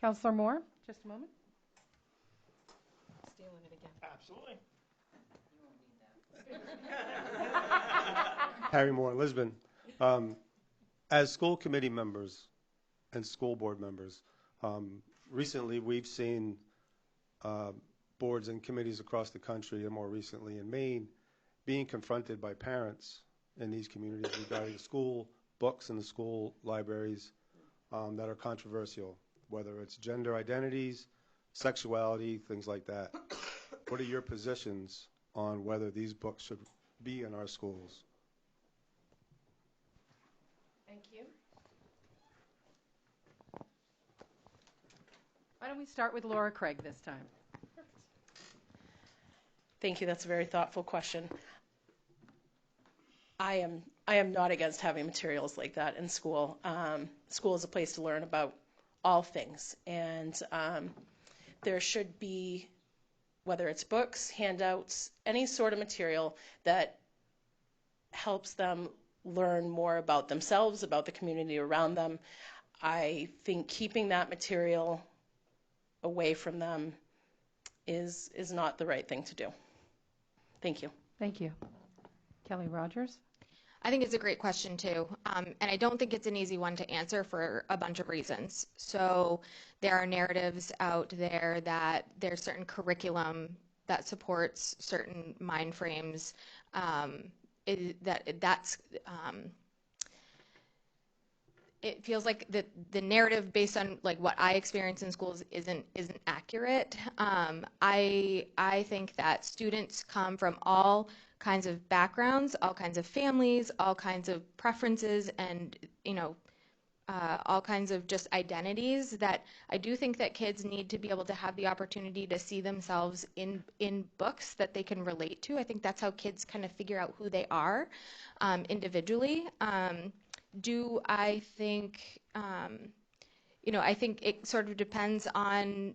Councillor Moore, just a moment. Stealing it again. Absolutely. Harry Moore, Lisbon. As school committee members and school board members, recently we've seen boards and committees across the country, and more recently in Maine, being confronted by parents in these communities regarding school books in the school libraries that are controversial, whether it's gender identities, sexuality, things like that. What are your positions on whether these books should be in our schools? Thank you. Why don't we start with Laura Craig this time? Thank you. That's a very thoughtful question. I am not against having materials like that in school. School is a place to learn about all things, and there should be, whether it's books, handouts, any sort of material that helps them learn more about themselves, about the community around them. I think keeping that material away from them is not the right thing to do. Thank you. Thank you. Kelly Rogers? I think it's a great question too, and I don't think it's an easy one to answer for a bunch of reasons. So there are narratives out there that there's certain curriculum that supports certain mind frames. It feels like the narrative based on like what I experience in schools isn't accurate. I think that students come from all kinds of backgrounds, all kinds of families, all kinds of preferences, and all kinds of just identities, that I do think that kids need to be able to have the opportunity to see themselves in books that they can relate to. I think that's how kids kind of figure out who they are individually. Do I think, I think it sort of depends on,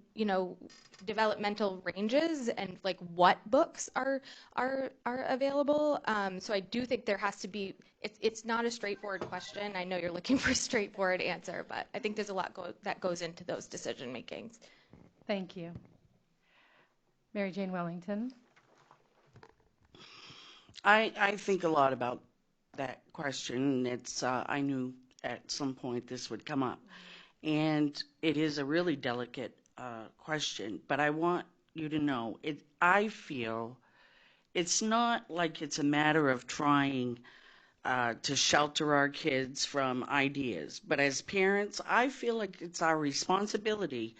developmental ranges and like what books are available. So I do think there has to be, it's not a straightforward question. I know you're looking for a straightforward answer, but I think there's a lot that goes into those decision makings. Thank you. Mary Jane Wellington? I think a lot about that question. It's I knew at some point this would come up, and it is a really delicate question. But I want you to know I feel it's not like it's a matter of trying to shelter our kids from ideas. But as parents, I feel like it's our responsibility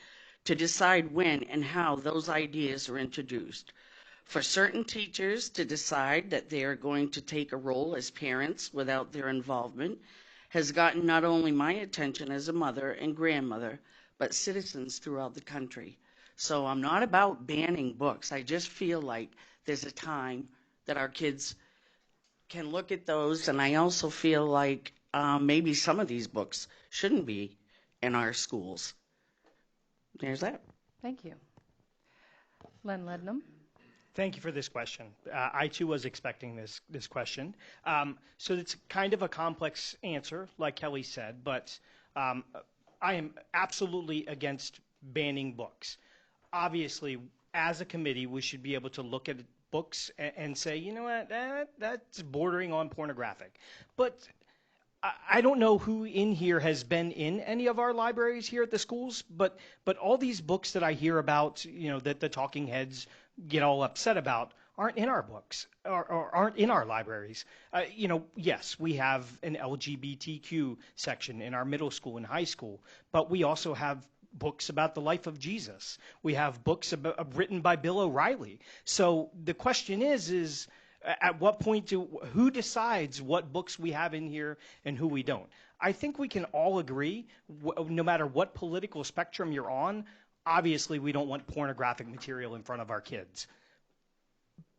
to decide when and how those ideas are introduced. For certain teachers to decide that they are going to take a role as parents without their involvement has gotten not only my attention as a mother and grandmother, but citizens throughout the country. So I'm not about banning books. I just feel like there's a time that our kids can look at those, and I also feel like maybe some of these books shouldn't be in our schools. There's that. Thank you. Len Lednam? Thank you for this question. I too was expecting this question. So it's kind of a complex answer, like Kelly said, but I am absolutely against banning books. Obviously, as a committee, we should be able to look at books and say, you know what, that's bordering on pornographic. But I don't know who in here has been in any of our libraries here at the schools, but all these books that I hear about, that the talking heads get all upset about aren't in our books or aren't in our libraries. Yes, we have an LGBTQ section in our middle school and high school, but we also have books about the life of Jesus. We have books written by Bill O'Reilly. So the question is at what point who decides what books we have in here and who we don't? I think we can all agree, no matter what political spectrum you're on, obviously we don't want pornographic material in front of our kids.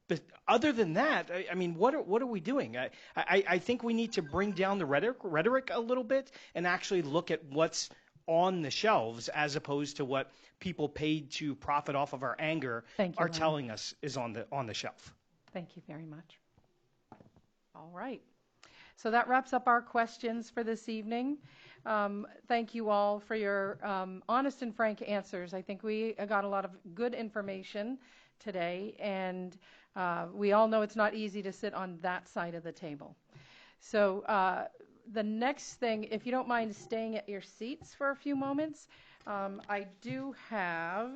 But other than that, I mean, what are we doing? I think we need to bring down the rhetoric a little bit and actually look at what's on the shelves as opposed to what people paid to profit off of our anger are telling us is on the shelf. Thank you very much. All right. So that wraps up our questions for this evening. Thank you all for your honest and frank answers. I think we got a lot of good information today, and we all know it's not easy to sit on that side of the table. So the next thing, if you don't mind staying at your seats for a few moments, I do have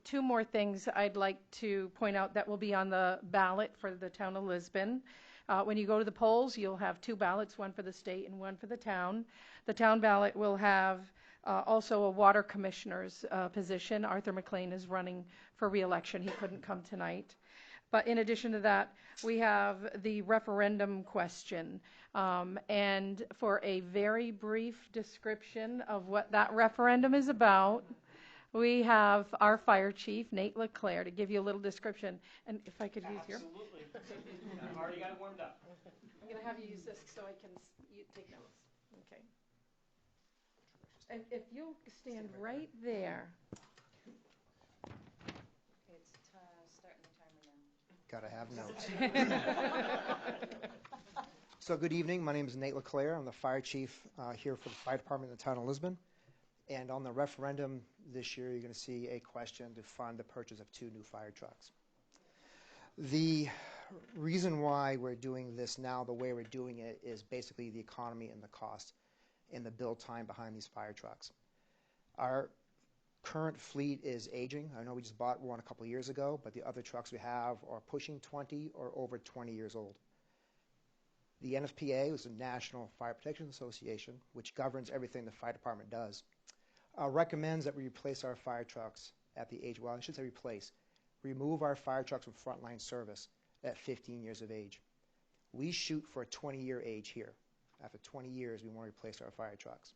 two more things I'd like to point out that will be on the ballot for the town of Lisbon. When you go to the polls, you'll have two ballots, one for the state and one for the town. The town ballot will have also a water commissioner's position. Arthur McLean is running for re-election. He couldn't come tonight. But in addition to that, we have the referendum question. And for a very brief description of what that referendum is about, we have our fire chief, Nate LeClaire, to give you a little description. And if I could use your, Absolutely. I've already got it warmed up. I'm going to have you use this so I can take notes. Okay. And if you'll stand right there. It's starting the timer now. Gotta have notes. So good evening. My name is Nate LeClaire. I'm the fire chief here for the fire department in the town of Lisbon. And on the referendum this year, you're going to see a question to fund the purchase of 2 new fire trucks. The reason why we're doing this now, the way we're doing it, is basically the economy and the cost and the build time behind these fire trucks. Our current fleet is aging. I know we just bought one a couple years ago, but the other trucks we have are pushing 20 or over 20 years old. The NFPA, which is the National Fire Protection Association, which governs everything the fire department does, recommends that we replace our fire trucks at the age, well, I should say replace, remove our fire trucks from frontline service at 15 years of age. We shoot for a 20-year age here. After 20 years, we want to replace our fire trucks.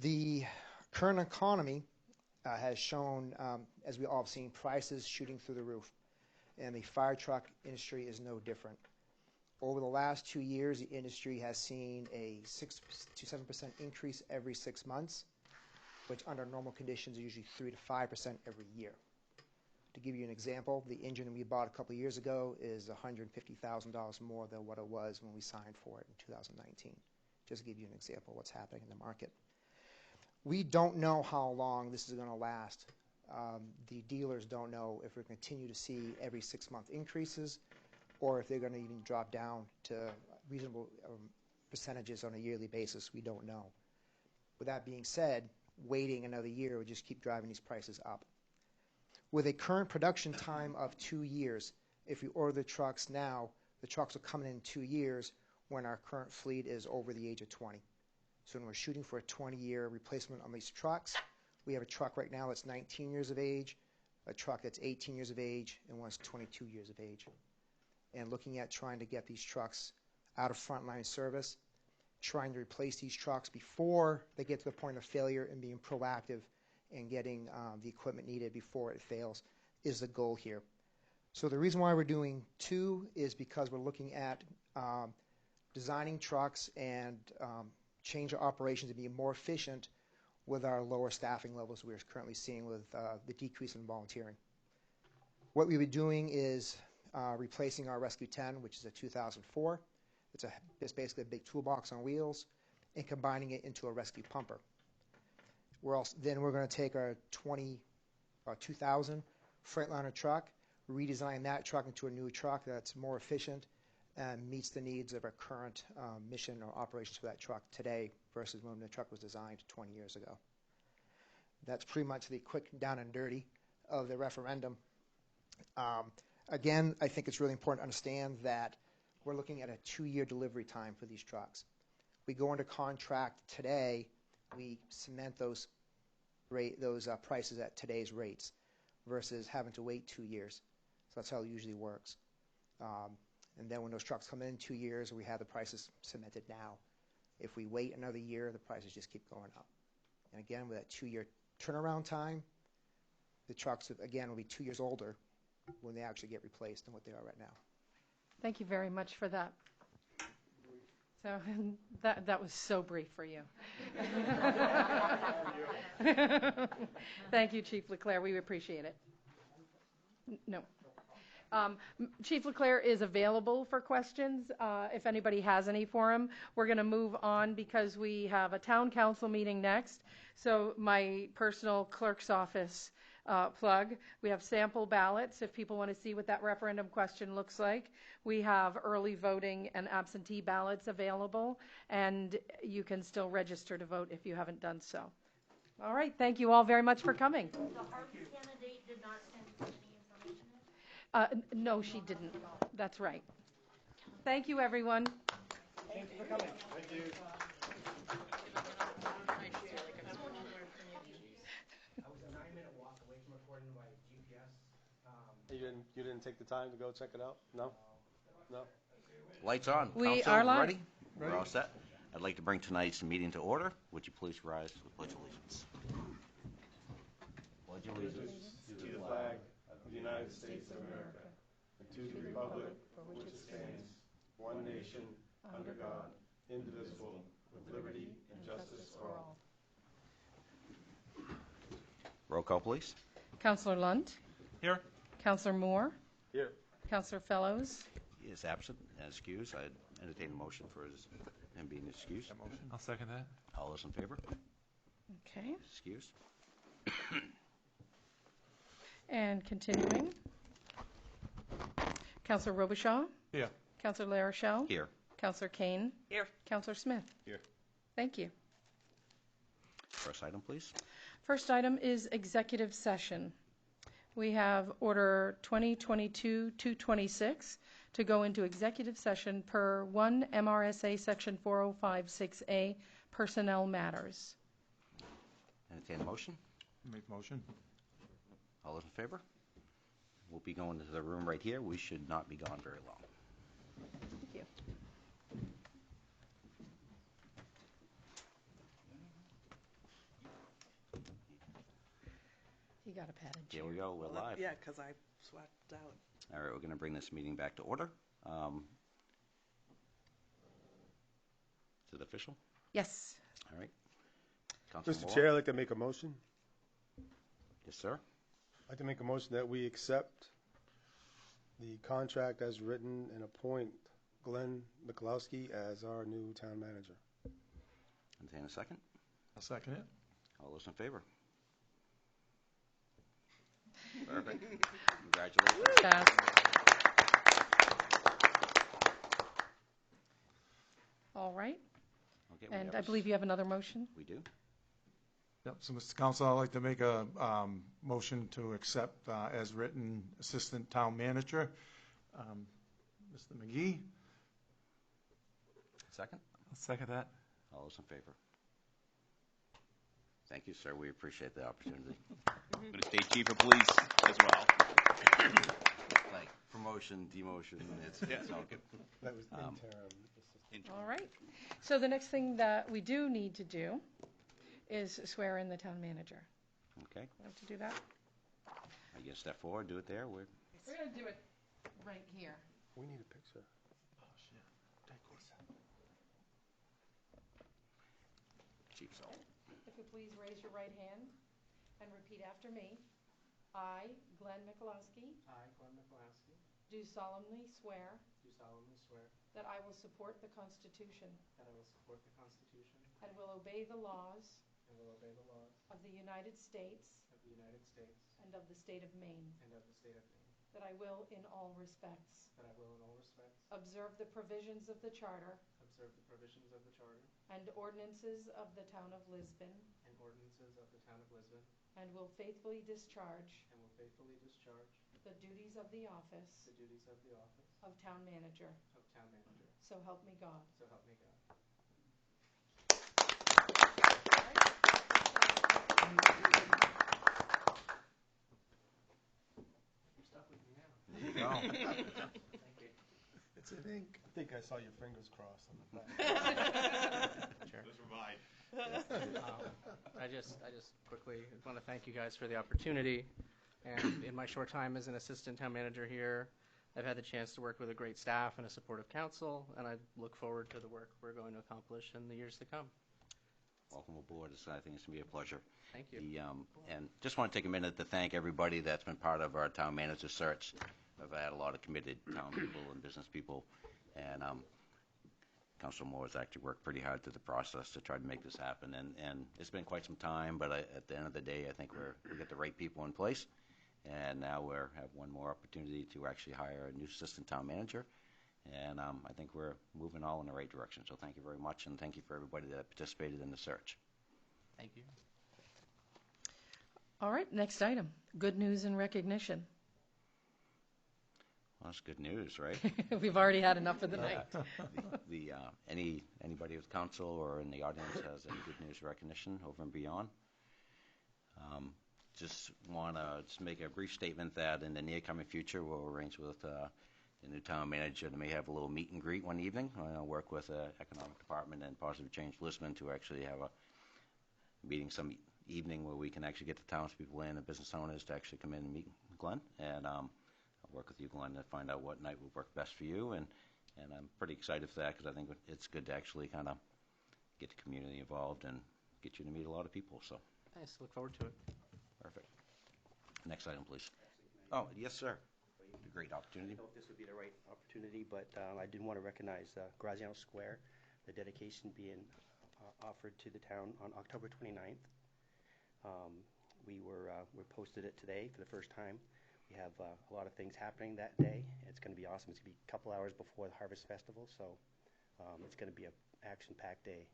The current economy has shown, as we all have seen, prices shooting through the roof, and the fire truck industry is no different. Over the last 2 years, the industry has seen a 6 to 7% increase every 6 months, which under normal conditions is usually 3 to 5% every year. To give you an example, the engine we bought a couple years ago is $150,000 more than what it was when we signed for it in 2019. Just to give you an example of what's happening in the market. We don't know how long this is going to last. The dealers don't know if we're going to continue to see every 6-month increases, or if they're going to even drop down to reasonable percentages on a yearly basis. We don't know. With that being said, waiting another year would just keep driving these prices up. With a current production time of 2 years, if we order the trucks now, the trucks will come in 2 years when our current fleet is over the age of 20. So when we're shooting for a 20-year replacement on these trucks, we have a truck right now that's 19 years of age, a truck that's 18 years of age, and one that's 22 years of age. And looking at trying to get these trucks out of frontline service, trying to replace these trucks before they get to the point of failure, and being proactive and getting the equipment needed before it fails is the goal here. So the reason why we're doing 2 is because we're looking at designing trucks and change our operations to be more efficient with our lower staffing levels we're currently seeing with the decrease in volunteering. What we'll be doing is replacing our Rescue 10, which is a 2004. It's basically a big toolbox on wheels, and combining it into a rescue pumper. Then we're going to take our 2000 Freightliner truck, redesign that truck into a new truck that's more efficient and meets the needs of our current mission or operations for that truck today versus when the truck was designed 20 years ago. That's pretty much the quick down and dirty of the referendum. Again, I think it's really important to understand that we're looking at a 2-year delivery time for these trucks. We go into contract today, we cement those prices at today's rates versus having to wait 2 years. So that's how it usually works. And then when those trucks come in 2 years, we have the prices cemented now. If we wait another year, the prices just keep going up. And again, with that 2-year turnaround time, the trucks, again, will be 2 years older when they actually get replaced than what they are right now. Thank you very much for that. So that was so brief for you. Thank you, Chief LeClaire. We appreciate it. No. Chief LeClaire is available for questions if anybody has any for him. We're going to move on because we have a town council meeting next. So my personal clerk's office plug. We have sample ballots if people want to see what that referendum question looks like. We have early voting and absentee ballots available, and you can still register to vote if you haven't done so. All right, thank you all very much for coming. The Harvey candidate did not send any information in? No, she didn't. That's right. Thank you, everyone. Thank you for coming. Thank you. You didn't take the time to go check it out? No? No? Lights on. We Council, are live. ready? We're all set. I'd like to bring tonight's meeting to order. Would you please rise to the Pledge of Allegiance? allegiance to the flag of the United States of America and to the republic for which it stands, one nation, under God, indivisible, with liberty and justice for all. Roll call, please. Counselor Lunt? Here. Counselor Moore? Here. Counselor Fellows? He is absent and excused. I entertain a motion for him being excused. I'll second that. All those in favor? Okay. Excused. And continuing. Counselor Robichaud? Here. Counselor LaRochelle? Here. Counselor Kane? Here. Counselor Smith? Here. Thank you. First item, please. First item is executive session. We have Order 2022-226 to go into executive session per 1 MRSA Section 4056A, Personnel Matters. Entertain a motion. Make motion. All those in favor? We'll be going to the room right here. We should not be gone very long. Thank you. You got a padded chair. Here we go. We're live. Yeah, because I swapped out. All right, we're going to bring this meeting back to order. Is it official? Yes. All right. Councilor Mr. Moore? Chair, I'd like to make a motion. Yes, sir. I'd like to make a motion that we accept the contract as written and appoint Glenn Mikulowski as our new town manager. Entertain a second. I'll second it. All those in favor? Perfect. Congratulations. Pass. All right. Okay, we And have I a believe you have another motion? We do. Yep, so Mr. Council, I'd like to make a motion to accept as written Assistant Town Manager, Mr. McGee. Second. I'll second that. All those in favor? Thank you, sir. We appreciate the opportunity. I'm going to state chief of police as well. Like promotion, demotion, it's all good. That was interim. All right. So the next thing that we do need to do is swear in the town manager. Okay. We have to do that? You can step forward, do it there. We're going to do it right here. We need a picture. Chief Salt. If you please raise your right hand and repeat after me. I, Glenn Mikulowski, I, Glenn Mikulowski, do solemnly swear do solemnly swear that I will support the Constitution that I will support the Constitution and will obey the laws and will obey the laws of the United States of the United States and of the state of Maine, and of the state of Maine, that I will in all respects that I will in all respects observe the provisions of the Charter observe the provisions of the Charter and ordinances of the town of Lisbon, and ordinances of the town of Lisbon, and will faithfully discharge and will faithfully discharge the duties of the office the duties of the office of town manager. of town manager. So help me God. So help me God. You're stuck with me now. There you go. Thank you. It's in ink. I think I saw your fingers crossed on the back. Chair. Just provide. I just quickly want to thank you guys for the opportunity. And in my short time as an assistant town manager here, I've had the chance to work with a great staff and a supportive council, and I look forward to the work we're going to accomplish in the years to come. Welcome aboard. I think it's going to be a pleasure. Thank you. And just want to take a minute to thank everybody that's been part of our town manager search. I've had a lot of committed town people and business people, and Councilor Moore has actually worked pretty hard through the process to try to make this happen. And it's been quite some time, but at the end of the day, I think we got the right people in place. And now we have one more opportunity to actually hire a new assistant town manager. And I think we're moving all in the right direction. So thank you very much, and thank you for everybody that participated in the search. Thank you. All right, next item, good news and recognition. Well, that's good news, right? We've already had enough for the night. Anybody with council or in the audience has any good news recognition over and beyond? Just want to make a brief statement that in the near coming future, we'll arrange with the new town manager to may have a little meet and greet one evening. I'll work with the economic department and Positive Change Lisbon to actually have a meeting some evening where we can actually get the townspeople in and business owners to actually come in and meet Glenn. And I'll work with you, Glenn, to find out what night would work best for you. And I'm pretty excited for that because I think it's good to actually kind of get the community involved and get you to meet a lot of people. So. Nice. Look forward to it. Perfect. Next item, please. Oh, yes, sir. A great opportunity. I don't know if this would be the right opportunity, but I did want to recognize Graziano Square, the dedication being offered to the town on October 29th. We posted it today for the first time. We have a lot of things happening that day. It's going to be awesome. It's going to be a couple hours before the Harvest Festival, so it's going to be an action-packed day.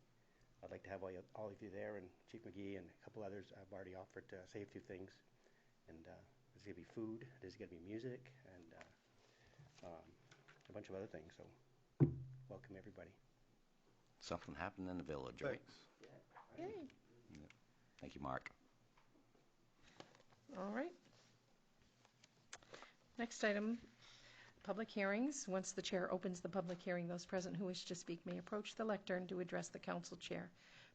I'd like to have all of you there, and Chief McGee and a couple others. I've already offered to say a few things. And there's going to be food, there's going to be music, and a bunch of other things. So welcome, everybody. Something happened in the village, right? Yay. Yeah. Thank you, Mark. All right. Next item, public hearings. Once the chair opens the public hearing, those present who wish to speak may approach the lectern to address the council chair.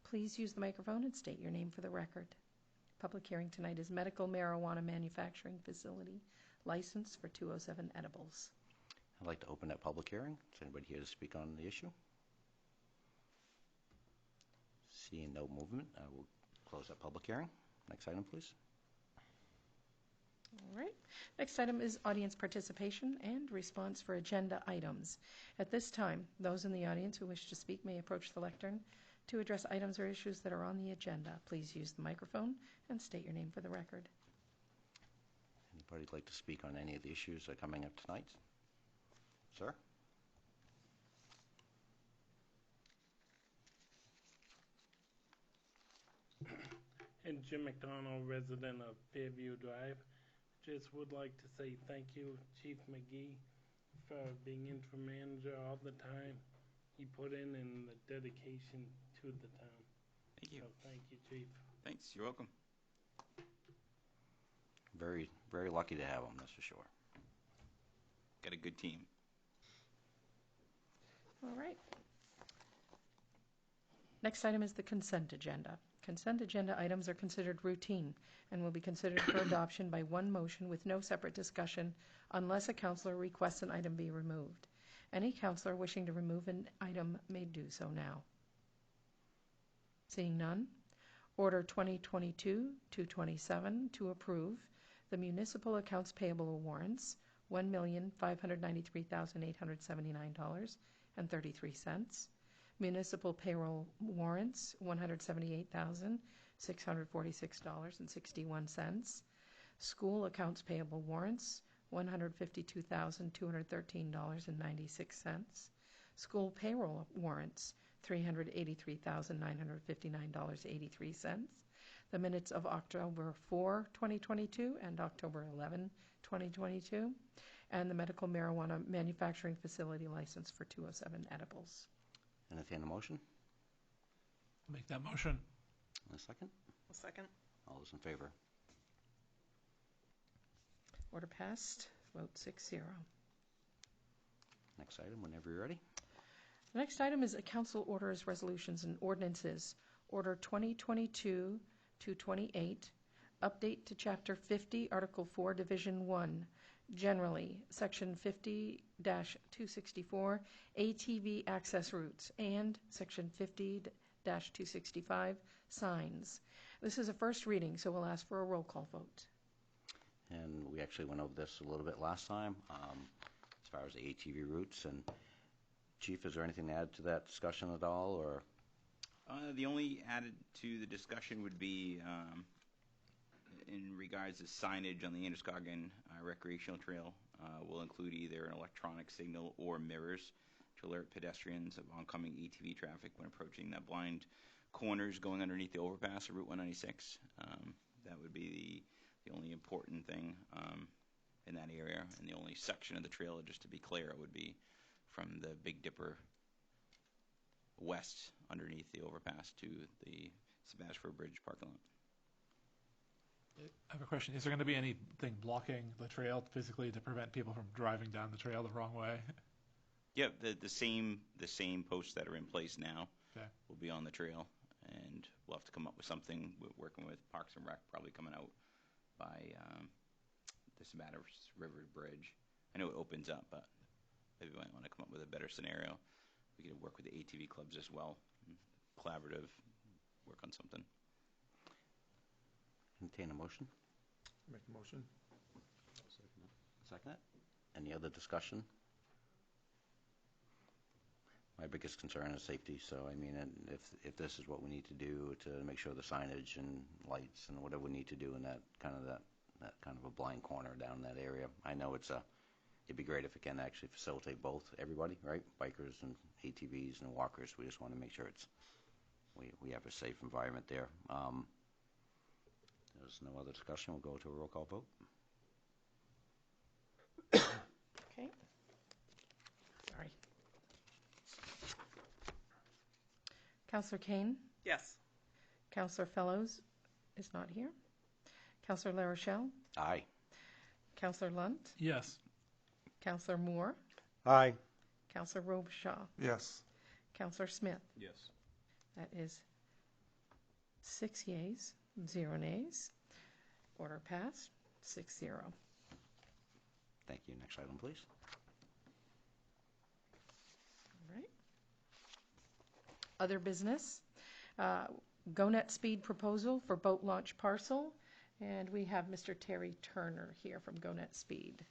Please use the microphone and state your name for the record. Public hearing tonight is medical marijuana manufacturing facility license for 207 edibles. I'd like to open that public hearing. Is anybody here to speak on the issue? Seeing no movement, I will close that public hearing. Next item, please. All right. Next item is audience participation and response for agenda items. At this time, those in the audience who wish to speak may approach the lectern to address items or issues that are on the agenda. Please use the microphone and state your name for the record. Anybody like to speak on any of the issues that are coming up tonight? Sir? And Jim McDonald, resident of Fairview Drive. Just would like to say thank you, Chief McGee, for being interim manager all the time he put in and the dedication to the town. Thank you. So thank you, Chief. Thanks. You're welcome. Very, very lucky to have him, that's for sure. Got a good team. All right. Next item is the consent agenda. Consent agenda items are considered routine and will be considered for adoption by one motion with no separate discussion unless a councilor requests an item be removed. Any councilor wishing to remove an item may do so now. Seeing none, Order 2022-227 to approve the municipal accounts payable warrants, $1,593,879.33. Municipal payroll warrants, $178,646.61. School accounts payable warrants, $152,213.96. School payroll warrants, $383,959.83. The minutes of October 4, 2022 and October 11, 2022. And the medical marijuana manufacturing facility license for 207 edibles. Entertain a motion? Make that motion. And a second? A second. All those in favor? Order passed. Vote 6-0. Next item, whenever you're ready. The next item is a council orders, resolutions, and ordinances. Order 2022-228, update to Chapter 50, Article 4, Division 1. Generally, Section 50-264, ATV access routes, and Section 50-265, signs. This is a first reading, so we'll ask for a roll call vote. And we actually went over this a little bit last time, as far as the ATV routes. And Chief, is there anything to add to that discussion at all, or? The only added to the discussion would be in regards to signage on the Androscoggin recreational trail. Will include either an electronic signal or mirrors to alert pedestrians of oncoming ATV traffic when approaching that blind corners going underneath the overpass of Route 196. That would be the only important thing in that area, and the only section of the trail, just to be clear, would be from the Big Dipper west underneath the overpass to the Sebastopol Bridge parking lot. I have a question. Is there going to be anything blocking the trail physically to prevent people from driving down the trail the wrong way? Yeah, the same posts that are in place now okay. will be on the trail, and we'll have to come up with something. We're working with Parks and Rec, probably coming out by the Sabatis River Bridge. I know it opens up, but maybe we might want to come up with a better scenario. We could work with the ATV clubs as well, collaborative, work on something. Entertain a motion. Make a motion. Second it. Any other discussion? My biggest concern is safety, so I mean, and if this is what we need to do to make sure the signage and lights and whatever we need to do in that kind of a blind corner down in that area. I know it'd be great if it can actually facilitate both everybody, right? Bikers and ATVs and walkers. We just want to make sure we have a safe environment there. There's no other discussion. We'll go to a roll call vote. Okay. Sorry. Councillor Kane? Yes. Councillor Fellows is not here. Councillor La Rochelle? Aye. Councillor Lunt? Yes. Councillor Moore? Aye. Councillor Robichaud? Yes. Councillor Smith? Yes. That is 6 yeas, 0 nays. Order passed, 6-0. Thank you. Next item, please. All right. Other business. GoNet Speed proposal for boat launch parcel. And we have Mr. Terry Turner here from GoNet Speed.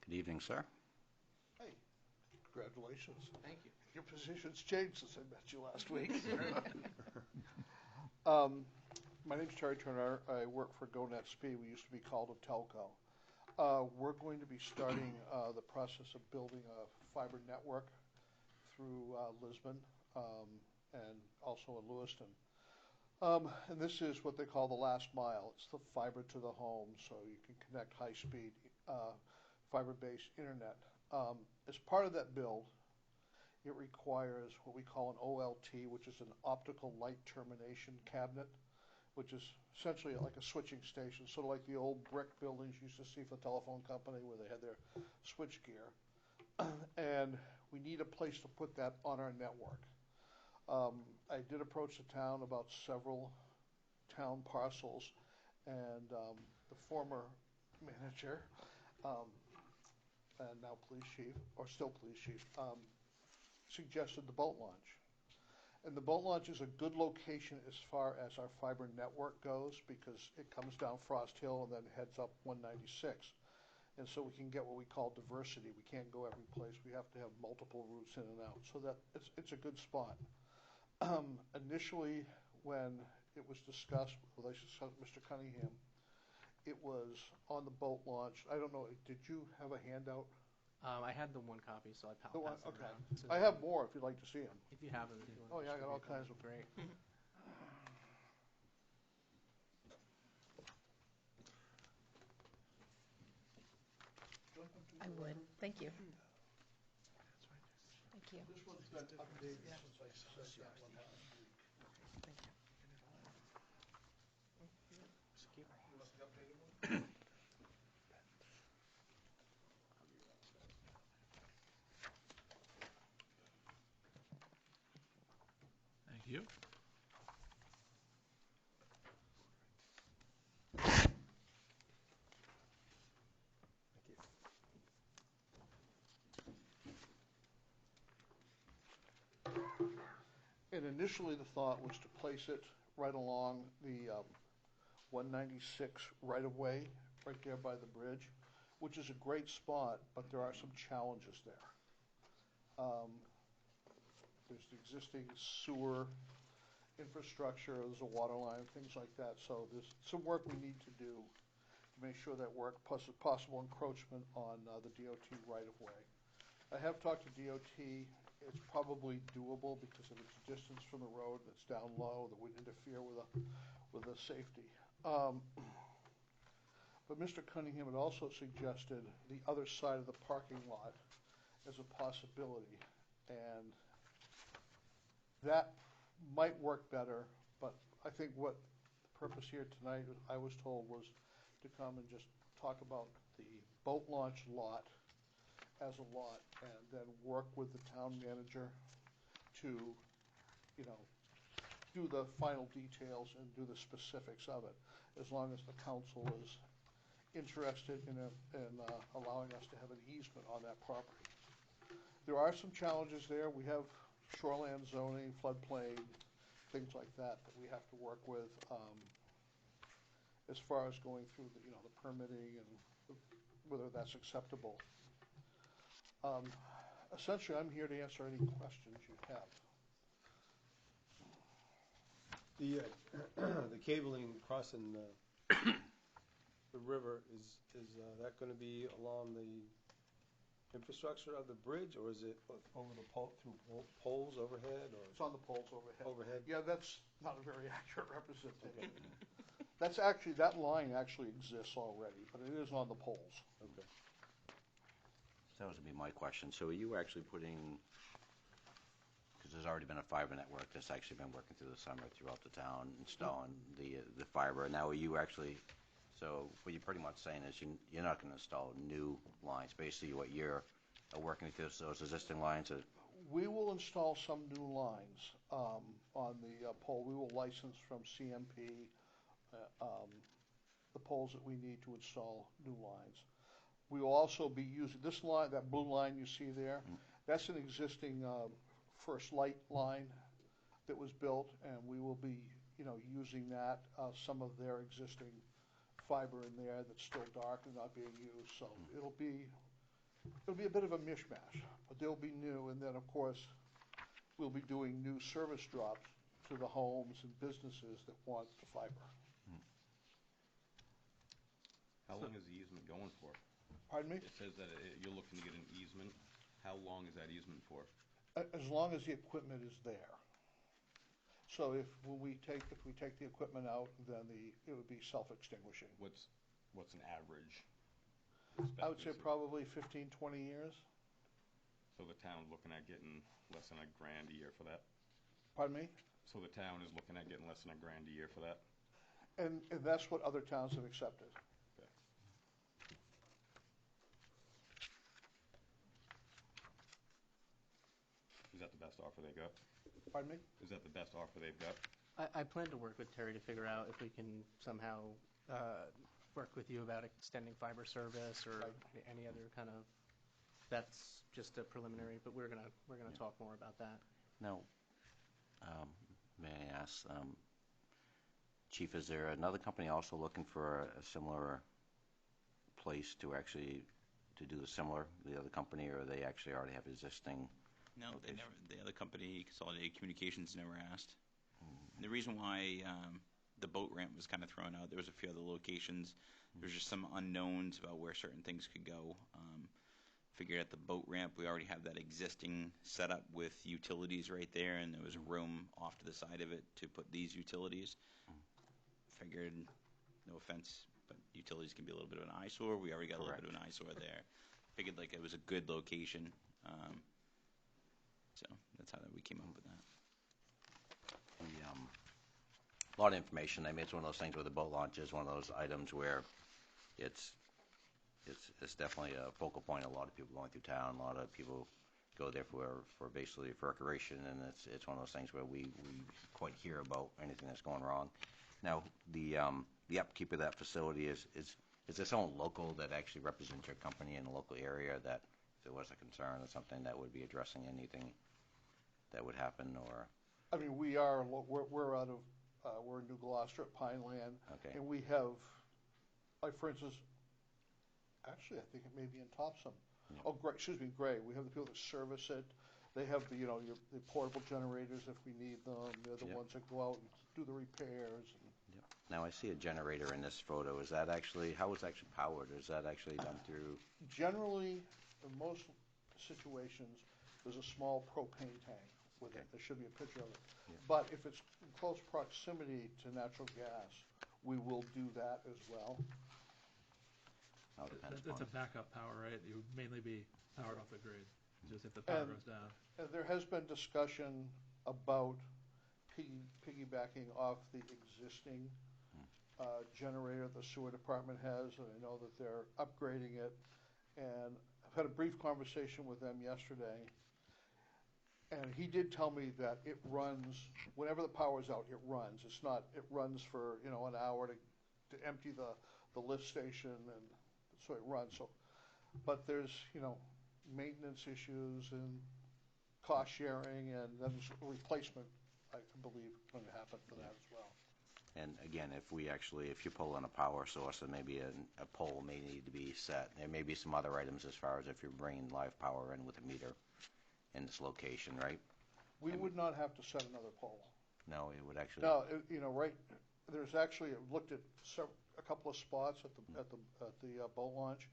Good evening, sir. Hey, congratulations. Thank you. Your position's changed since I met you last week. My name's Terry Turner. I work for GoNet Speed. We used to be called a telco. We're going to be starting the process of building a fiber network through Lisbon and also in Lewiston. And this is what they call the last mile. It's the fiber to the home, so you can connect high-speed fiber-based internet. As part of that build, it requires what we call an OLT, which is an optical light termination cabinet, which is essentially like a switching station, sort of like the old brick buildings you used to see for the telephone company where they had their switch gear. And we need a place to put that on our network. I did approach the town about several town parcels, and the former manager and now police chief, or still police chief, suggested the boat launch. And the boat launch is a good location as far as our fiber network goes because it comes down Frost Hill and then heads up 196. And so we can get what we call diversity. We can't go every place. We have to have multiple routes in and out. So that it's a good spot. Initially, when it was discussed with Mr. Cunningham, it was on the boat launch. I don't know, did you have a handout? I had the one copy, so I passed it Okay. around. So I have more if you'd like to see them. If you have them. If you want Oh, to yeah, I got all distribute them, kinds of great. I would. Thank you. Thank you. This one's been updated since I sent that one last week. Thank you. You want the updated one? Thank you. And initially, the thought was to place it right along the 196 right-of-way, right there by the bridge, which is a great spot, but there are some challenges there. There's the existing sewer infrastructure, there's a water line, things like that, so there's some work we need to do to make sure that work, plus a possible encroachment on the DOT right-of-way. I have talked to DOT. It's probably doable because of its distance from the road. It's down low. That would interfere with the safety. But Mr. Cunningham had also suggested the other side of the parking lot as a possibility, and that might work better. But I think what the purpose here tonight, I was told, was to come and just talk about the boat launch lot as a lot and then work with the town manager to, you know, do the final details and do the specifics of it, as long as the council is interested in allowing us to have an easement on that property. There are some challenges there. We have shoreland zoning, floodplain, things like that we have to work with as far as going through the, you know, the permitting and whether that's acceptable. Essentially, I'm here to answer any questions you have. The cabling crossing the river, is that going to be along the infrastructure of the bridge, or is it over the through poles overhead? Or it's on the poles overhead. Overhead? Yeah, that's not a very accurate representation. That's actually, that line actually exists already, but it is on the poles. Okay. That was going to be my question. So are you actually putting, because there's already been a fiber network that's actually been working through the summer throughout the town, installing the fiber. Now are you actually, so what you're pretty much saying is you're not going to install new lines. Basically what you're working with those existing lines. We will install some new lines on the pole. We will license from CMP the poles that we need to install new lines. We will also be using this line, that blue line you see there. That's an existing First Light line that was built, and we will be, you know, using that, some of their existing fiber in there that's still dark and not being used. So it'll be a bit of a mishmash, but they'll be new. And then, of course, we'll be doing new service drops to the homes and businesses that want the fiber. How long is the easement going for? Pardon me? It says that you're looking to get an easement. How long is that easement for? As long as the equipment is there. So if we take the equipment out, then it would be self-extinguishing. What's an average? I would say probably 15, 20 years. So the town's looking at getting less than $1,000 a year for that? Pardon me? So the town is looking at getting less than $1,000 a year for that? And that's what other towns have accepted. Okay. Is that the best offer they got? Pardon me? Is that the best offer they've got? I plan to work with Terry to figure out if we can somehow work with you about extending fiber service or any other kind of. That's just a preliminary, but we're gonna talk more about that. Now, may I ask, Chief, is there another company also looking for a similar place to actually to do the other company, or they actually already have existing? No, they never. The other company, Consolidated Communications, never asked. And the reason why the boat ramp was kind of thrown out, there was a few other locations. There was just some unknowns about where certain things could go. Figured at the boat ramp, we already have that existing setup with utilities right there, and there was room off to the side of it to put these utilities. Figured, no offense, but utilities can be a little bit of an eyesore. We already got a little bit of an eyesore there. Figured like it was a good location. So that's how we came up with that. A lot of information. I mean, it's one of those things where the boat launch is one of those items where it's definitely a focal point. A lot of people going through town. A lot of people go there for basically for recreation, and it's one of those things where we quite hear about anything that's going wrong. Now, the upkeep of that facility is there someone local that actually represents your company in the local area that if there was a concern or something that would be addressing anything that would happen, or? I mean, we're out of we're in New Gloucester at Pineland, okay. And we have, like for instance, actually I think it may be in Topsom. Yeah. Oh, Gray. We have the people that service it. They have the the portable generators if we need them. They're the ones that go out and do the repairs. Yep. Now I see a generator in this photo. Is that actually how is it actually powered? Is that actually done through? Generally, in most situations, there's a small propane tank with it. There should be a picture of it. Yeah. But if it's in close proximity to natural gas, we will do that as well. That's a backup power, right? You would mainly be powered off the grid, just if the power goes down. And there has been discussion about piggybacking off the existing generator the sewer department has, and I know that they're upgrading it. And I've had a brief conversation with them yesterday, and he did tell me that it runs, whenever the power's out, it runs. It's not, it runs for, you know, an hour to empty the lift station, and so it runs. So, but there's, you know, maintenance issues and cost sharing, and then there's replacement, I believe, going to happen for that as well. And again, if you pull in a power source, then maybe a pole may need to be set. There may be some other items as far as if you're bringing live power in with a meter in this location, right? We would not have to set another pole. No, it would actually. No, you know, right, there's actually, I've looked at a couple of spots at the boat launch,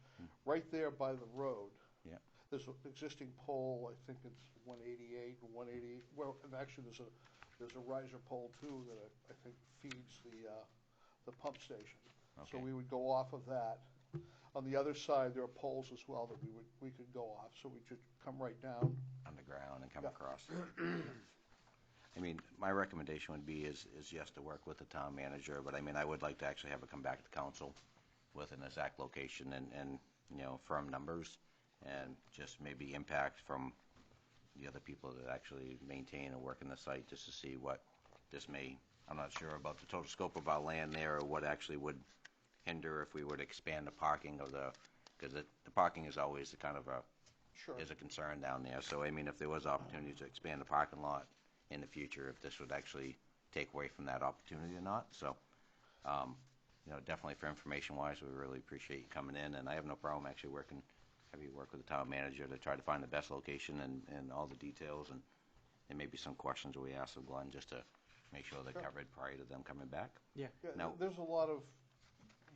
right there by the road. Yeah. There's an existing pole, I think it's 188 or 180, well, and actually there's a riser pole too that I think feeds the pump station. So Okay. we would go off of that. On the other side, there are poles as well that we could go off, so we could come right down. Underground and come Yeah. across. I mean, my recommendation would be is yes, to work with the town manager, but I mean, I would like to actually have it come back to council with an exact location and you know, firm numbers, and just maybe impact from the other people that actually maintain and work in the site, just to see what this may, I'm not sure about the total scope of our land there, or what actually would hinder if we were to expand the parking of because the parking is always the kind of is a concern down there. So, I mean, if there was opportunity to expand the parking lot in the future, if this would actually take away from that opportunity or not. So, you know, definitely for information-wise, we really appreciate you coming in, and I have no problem actually have you work with the town manager to try to find the best location and all the details, and there may be some questions we ask of Glenn just to make sure they're covered prior to them coming back. Yeah, Now, there's a lot of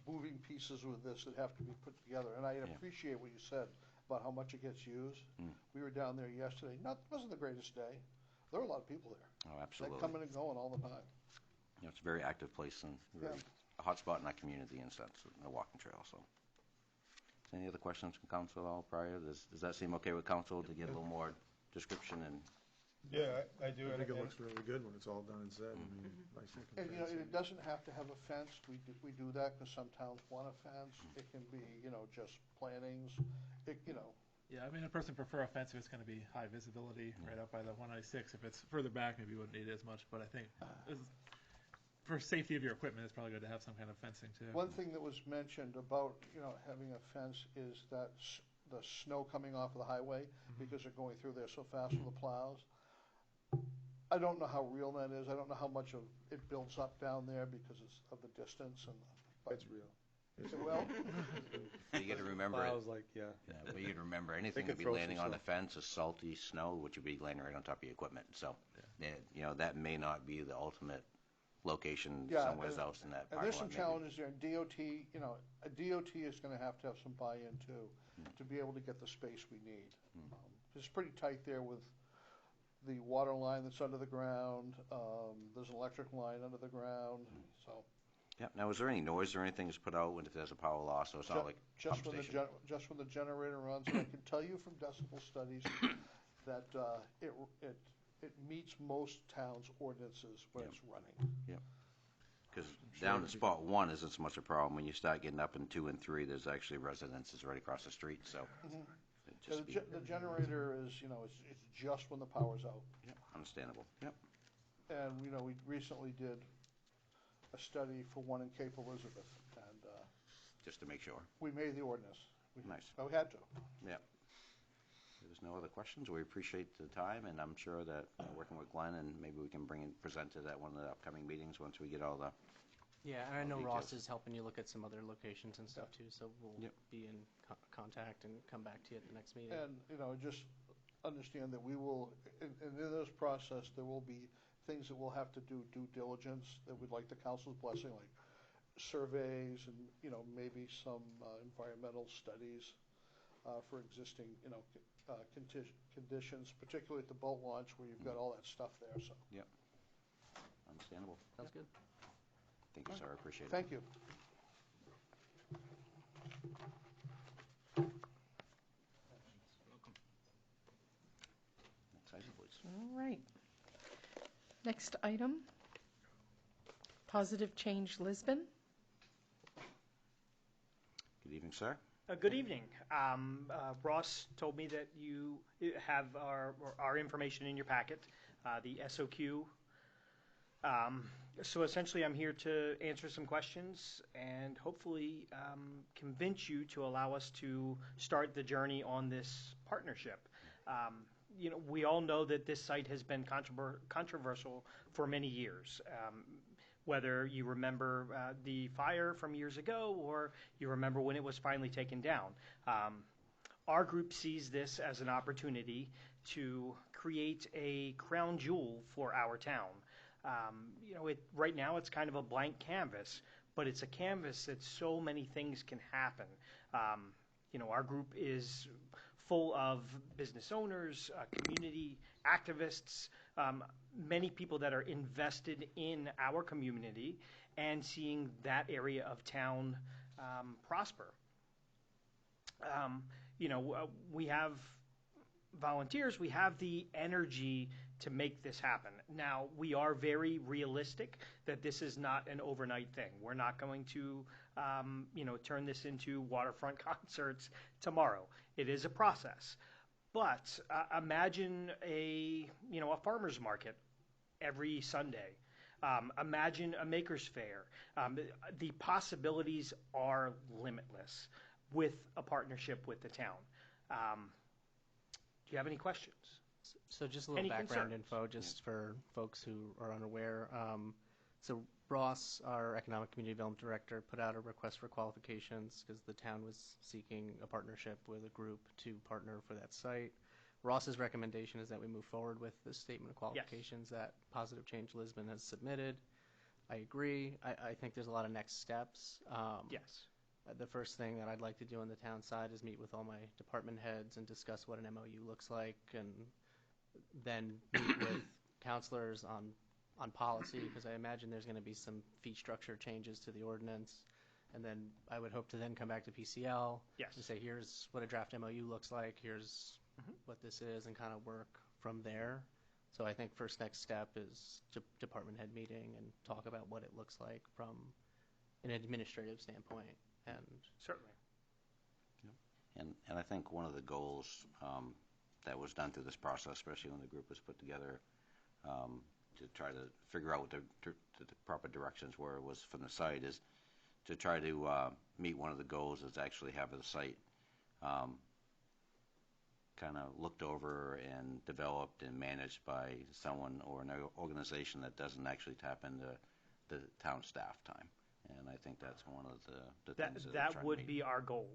moving pieces with this that have to be put together, and I appreciate what you said about how much it gets used. We were down there yesterday. It wasn't the greatest day. There were a lot of people there. Oh, absolutely. They coming and going all the time. You know, it's a very active place and a hot spot in our community in a sense, a walking trail. So, any other questions from council at all prior? Does that seem okay with council to get a little more description and? Yeah, I do. I think it looks really good when it's all done and said. I mean, nice looking And, you know, fence. it doesn't have to have a fence. We do that because some towns want a fence. It can be, you know, just plantings. You know. Yeah, I mean, a person prefer a fence if it's going to be high visibility right up by the 196. If it's further back, maybe you wouldn't need it as much. But I think for safety of your equipment, it's probably good to have some kind of fencing too. One thing that was mentioned about, you know, having a fence is that the snow coming off of the highway, because they're going through there so fast with the plows. I don't know how real that is. I don't know how much of it builds up down there because of the distance and. It's real. Is it well? You got to remember. I was like, yeah. But you got to remember, anything They that could be throw landing some on the stuff. fence is salty snow, which would be landing right on top of your equipment. So, you know, that may not be the ultimate location somewhere else in that And parking there's some lot, maybe. challenges there. And DOT, you know, a DOT is going to have some buy-in too, to be able to get the space we need. It's pretty tight there with the water line that's under the ground. There's an electric line under the ground, so. Yeah. Now, is there any noise or anything that's put out when if there's a power loss? So it's not like Just pump when station. just when the generator runs, and I can tell you from decibel studies that it meets most towns' ordinances when it's running. Yep. Because down in spot 1 isn't so much a problem. When you start getting up in 2 and 3, there's actually residences right across the street. So, The generator is, you know, it's just when the power's out. Yep. Understandable. Yep. And, you know, we recently did a study for one in Cape Elizabeth, and Just to make sure. we made the ordinance. Nice. We had to. Yeah. There's no other questions. We appreciate the time, and I'm sure that working with Glenn, and maybe we can present it at one of the upcoming meetings once we get all the. Yeah, and I know details. Ross is helping you look at some other locations and stuff too, so we'll be in contact and come back to you at the next meeting. And, you know, just understand that we will, and in this process, there will be things that we'll have to do due diligence that we'd like the council's blessing, like surveys and, you know, maybe some environmental studies for existing, you know, conditions, particularly at the boat launch where you've got all that stuff there, so. Yep. Understandable. Sounds good. Thank you, sir. I appreciate it. Thank you. Next item, please. All right. Next item, Positive Change Lisbon. Good evening, sir. Good evening. Ross told me that you have our information in your packet, the SOQ. So essentially, I'm here to answer some questions and hopefully convince you to allow us to start the journey on this partnership. We all know that this site has been controversial for many years. Whether you remember the fire from years ago or you remember when it was finally taken down. Our group sees this as an opportunity to create a crown jewel for our town. Right now it's kind of a blank canvas, but it's a canvas that so many things can happen. Our group is full of business owners, community activists, many people that are invested in our community and seeing that area of town prosper. We have volunteers, we have the energy to make this happen. Now, we are very realistic that this is not an overnight thing. We're not going to, turn this into waterfront concerts tomorrow. It is a process. But imagine a farmer's market every Sunday. Imagine a maker's fair. The possibilities are limitless with a partnership with the town. Do you have any questions? So just a little background info, just for folks who are unaware. So Ross, our Economic Community Development Director, put out a request for qualifications because the town was seeking a partnership with a group to partner for that site. Ross's recommendation is that we move forward with the statement of qualifications that Positive Change Lisbon has submitted. I agree. I think there's a lot of next steps. Yes. The first thing that I'd like to do on the town side is meet with all my department heads and discuss what an MOU looks like, and then meet with counselors on policy, because I imagine there's going to be some fee structure changes to the ordinance. And then I would hope to then come back to PCL and say, here's what a draft MOU looks like, here's what this is, and kind of work from there. So I think first next step is department head meeting and talk about what it looks like from an administrative standpoint. And certainly. And I think one of the goals that was done through this process, especially when the group was put together, to try to figure out what the proper directions were was from the site, is to try to meet one of the goals is to actually have the site kind of looked over and developed and managed by someone or an organization that doesn't actually tap into the town staff time. And I think that's one of the things that would be our goal.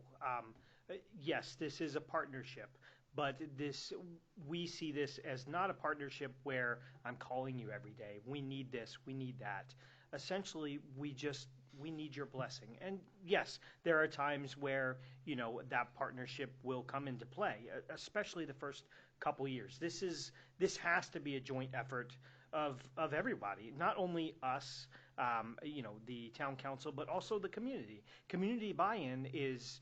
Yes, this is a partnership, but we see this as not a partnership where I'm calling you every day. We need this, we need that. Essentially, we need your blessing. And yes, there are times where that partnership will come into play, especially the first couple years. This has to be a joint effort of everybody, not only us, the town council, but also the community. Community buy-in is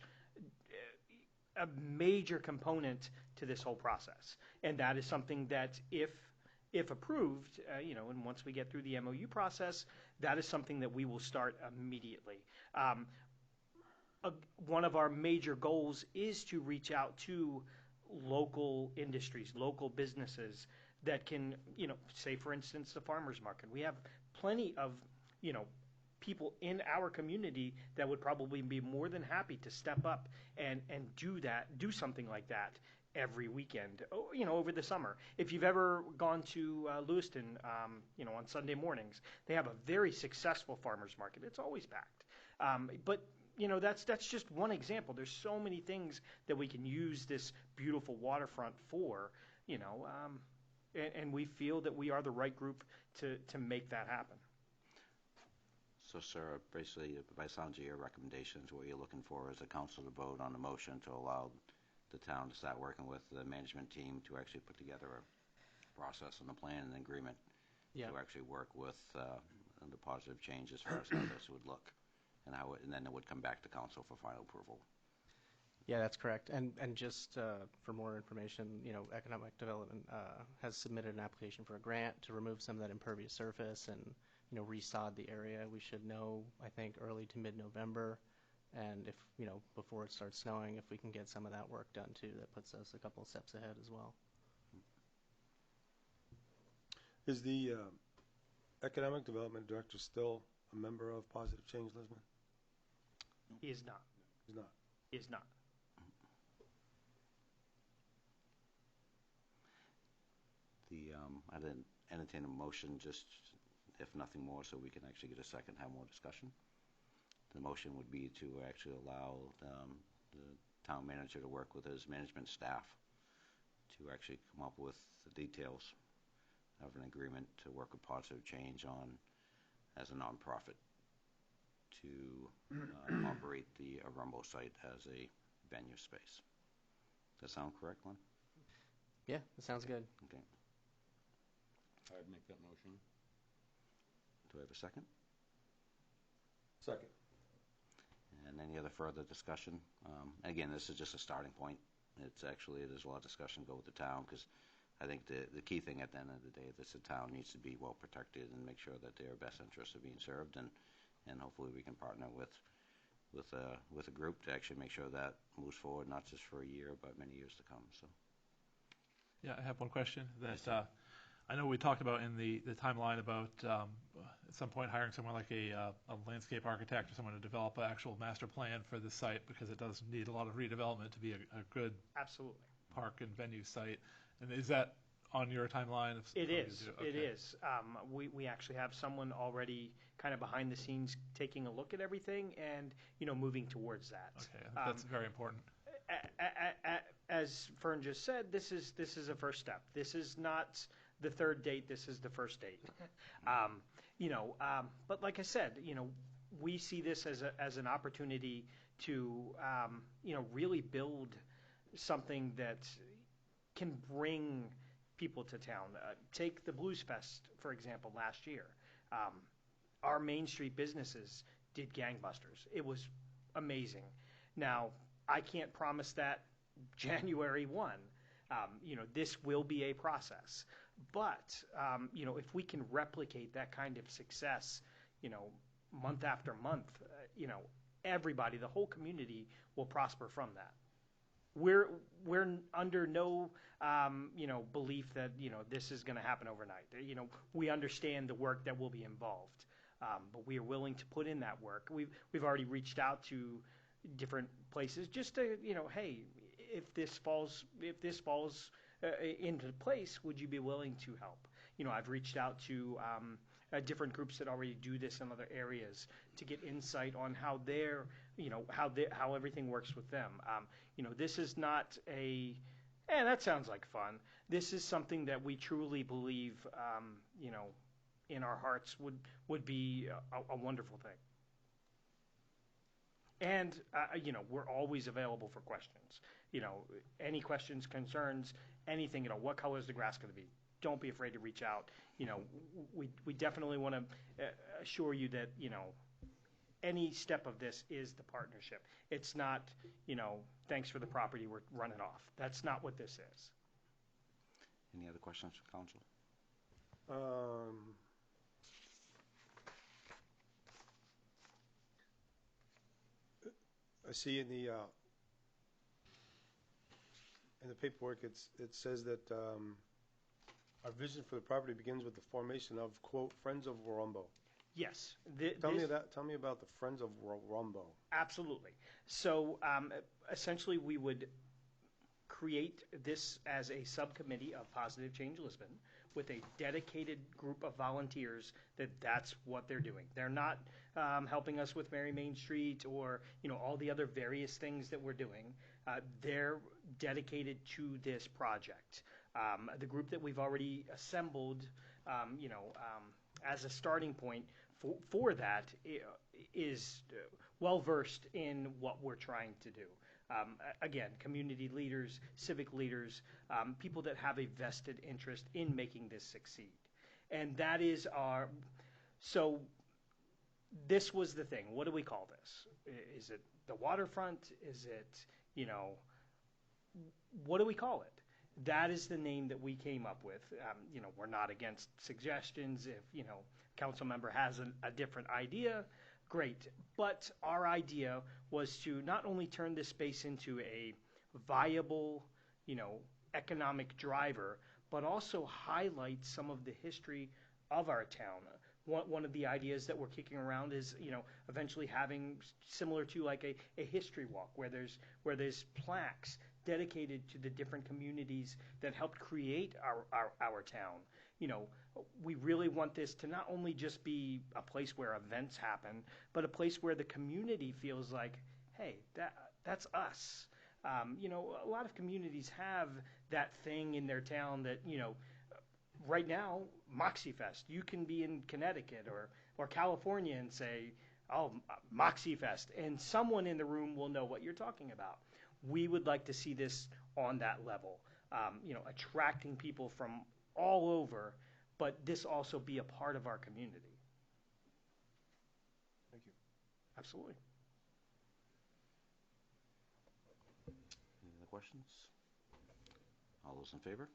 a major component to this whole process, and that is something that if approved, and once we get through the MOU process, that is something that we will start immediately. One of our major goals is to reach out to local industries, local businesses that can, say for instance, the farmers market. We have plenty of, people in our community that would probably be more than happy to step up and do something like that every weekend, over the summer. If you've ever gone to Lewiston, on Sunday mornings, they have a very successful farmers market. It's always packed. But that's just one example. There's so many things that we can use this beautiful waterfront for, and we feel that we are the right group to make that happen. So, Sarah, basically, by sounds of your recommendations, what you're looking for is a council to vote on the motion to allow the town to start working with the management team to actually put together a process and a plan and agreement to actually work with the Positive Change as far as how this would look and then it would come back to council for final approval. Yeah, that's correct. And just for more information, Economic Development has submitted an application for a grant to remove some of that impervious surface and resod the area. We should know, I think, early to mid-November. And if, before it starts snowing, if we can get some of that work done too, that puts us a couple of steps ahead as well. Is the Economic Development Director still a member of Positive Change Lisbon? He is not. He's not. He is not. I didn't entertain a motion, just if nothing more, so we can actually get a second, have more discussion. The motion would be to actually allow the town manager to work with his management staff to actually come up with the details of an agreement to work with Positive Change on, as a nonprofit, to operate the Arumbo site as a venue space. Does that sound correct, Len? Yeah, that sounds good. Okay. I'd make that motion. Do I have a second? Second. And any other further discussion? Again, this is just a starting point. There's a lot of discussion go with the town, because I think the key thing at the end of the day is the town needs to be well protected and make sure that their best interests are being served, and hopefully we can partner with a group to actually make sure that moves forward, not just for a year, but many years to come. So. Yeah, I have one question that I know we talked about in the timeline about at some point hiring someone like a landscape architect or someone to develop an actual master plan for the site, because it does need a lot of redevelopment to be a good Absolutely. park and venue site. And is that on your timeline? It is. Okay. It is. We actually have someone already kind of behind the scenes taking a look at everything and moving towards that. Okay, that's very important. As Fern just said, this is a first step. This is not the third date. This is the first date. But like I said, we see this as an opportunity to really build something that can bring people to town. Take the Blues Fest, for example, last year. Our Main Street businesses did gangbusters. It was amazing. Now, I can't promise that January 1. This will be a process. But, if we can replicate that kind of success, month after month, everybody, the whole community will prosper from that. We're under no, belief that, this is going to happen overnight. We understand the work that will be involved, but we are willing to put in that work. We've already reached out to different places just to, hey, if this falls into place, would you be willing to help? I've reached out to different groups that already do this in other areas to get insight on how how everything works with them. This is not that sounds like fun. This is something that we truly believe, in our hearts would be a wonderful thing. And, we're always available for questions. Any questions, concerns, anything, what color is the grass going to be? Don't be afraid to reach out. We definitely want to assure you that, any step of this is the partnership. It's not, thanks for the property, we're running off. That's not what this is. Any other questions for council? I see in the paperwork it says that our vision for the property begins with the formation of, quote, Friends of Warumbo. Yes. Tell me about the Friends of Warumbo. Absolutely. So essentially we would create this as a subcommittee of Positive Change Lisbon with a dedicated group of volunteers that's what they're doing. They're not helping us with Merry Main Street or all the other various things that we're doing. They're dedicated to this project. The group that we've already assembled, as a starting point for that is well versed in what we're trying to do. Again, community leaders, civic leaders, people that have a vested interest in making this succeed. And that is so this was the thing. What do we call this? Is it the waterfront? Is it, what do we call it? That is the name that we came up with. We're not against suggestions if, council member has a different idea. great. But our idea was to not only turn this space into a viable, economic driver, but also highlight some of the history of our town. One of the ideas that we're kicking around is, eventually having similar to like a history walk where there's plaques dedicated to the different communities that helped create our town. We really want this to not only just be a place where events happen, but a place where the community feels like, hey, that's us. A lot of communities have that thing in their town that, right now, Moxie Fest. You can be in Connecticut or California and say, oh, Moxie Fest, and someone in the room will know what you're talking about. We would like to see this on that level, attracting people from all over, but this also be a part of our community. Thank you. Absolutely. Any other questions? All those in favor?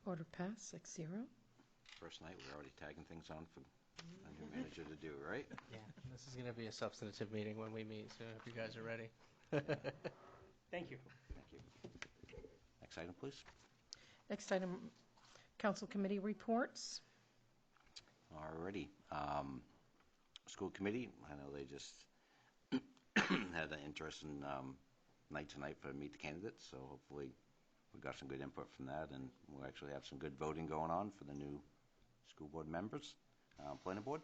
Order passed, 6-0. First night, we're already tagging things on for a new manager to do, right? Yeah, this is going to be a substantive meeting when we meet, so if you guys are ready. Thank you. Thank you. Next item, please. Next item, council committee reports. Alrighty. School committee, I know they just had an interesting night tonight for Meet the Candidates, so hopefully we got some good input from that, and we'll actually have some good voting going on for the new school board members. Planning board.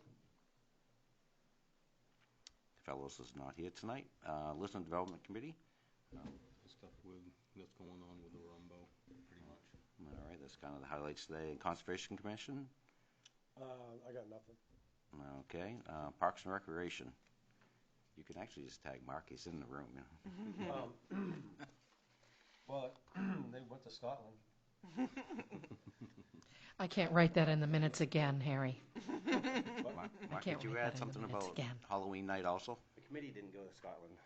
Fellows is not here tonight. Listening Development Committee. Stuff that's going on with the Rumbo, pretty much. All right, that's kind of the highlights today. Conservation Commission. I got nothing. Okay. Parks and Recreation. You can actually just tag Mark. He's in the room. Well, they went to Scotland. I can't write that in the minutes again, Harry. Mark, can't did you write add that in the something minutes about again. Halloween night also? The committee didn't go to Scotland,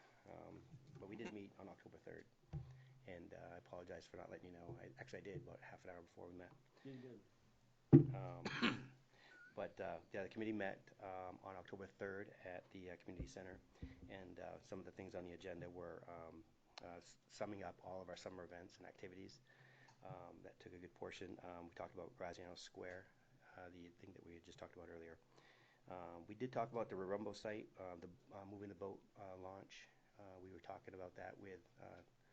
but we did meet on October 3rd. And I apologize for not letting you know. I did about half an hour before we met. You did. But the committee met on October 3rd at the community center, and some of the things on the agenda were summing up all of our summer events and activities. That took a good portion. We talked about Graziano Square, the thing that we had just talked about earlier. We did talk about the Rurumbo site, moving the boat launch. We were talking about that with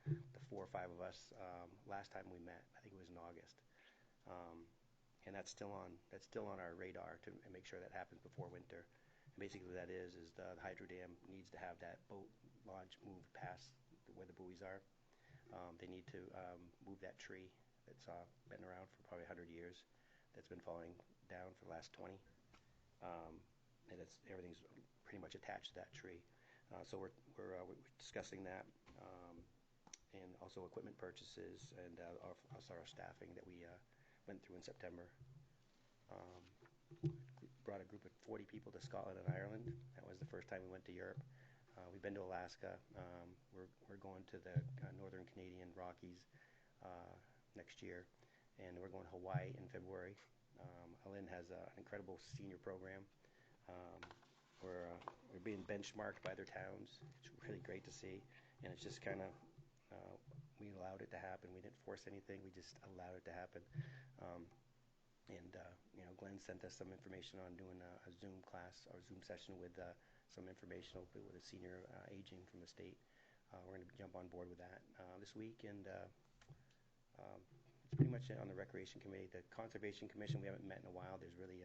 the 4 or 5 of us last time we met. I think it was in August. And that's still on our radar to make sure that happens before winter. And basically, what that is the hydro dam needs to have that boat launch moved past where the buoys are. They need to move that tree that's been around for probably 100 years, that's been falling down for the last 20, and everything's pretty much attached to that tree. So we're discussing that, and also equipment purchases, and also our staffing that we went through in September. Brought a group of 40 people to Scotland and Ireland. That was the first time we went to Europe. We've been to Alaska. We're going to the Northern Canadian Rockies next year, and we're going to Hawaii in February. Alin has an incredible senior program. We're being benchmarked by other towns. It's really great to see, and it's just kind of we allowed it to happen. We didn't force anything. We just allowed it to happen. Glenn sent us some information on doing a Zoom class or Zoom session with some informational with a senior aging from the state. We're going to jump on board with that this week, and it's pretty much it on the Recreation Committee. The Conservation Commission, we haven't met in a while. We really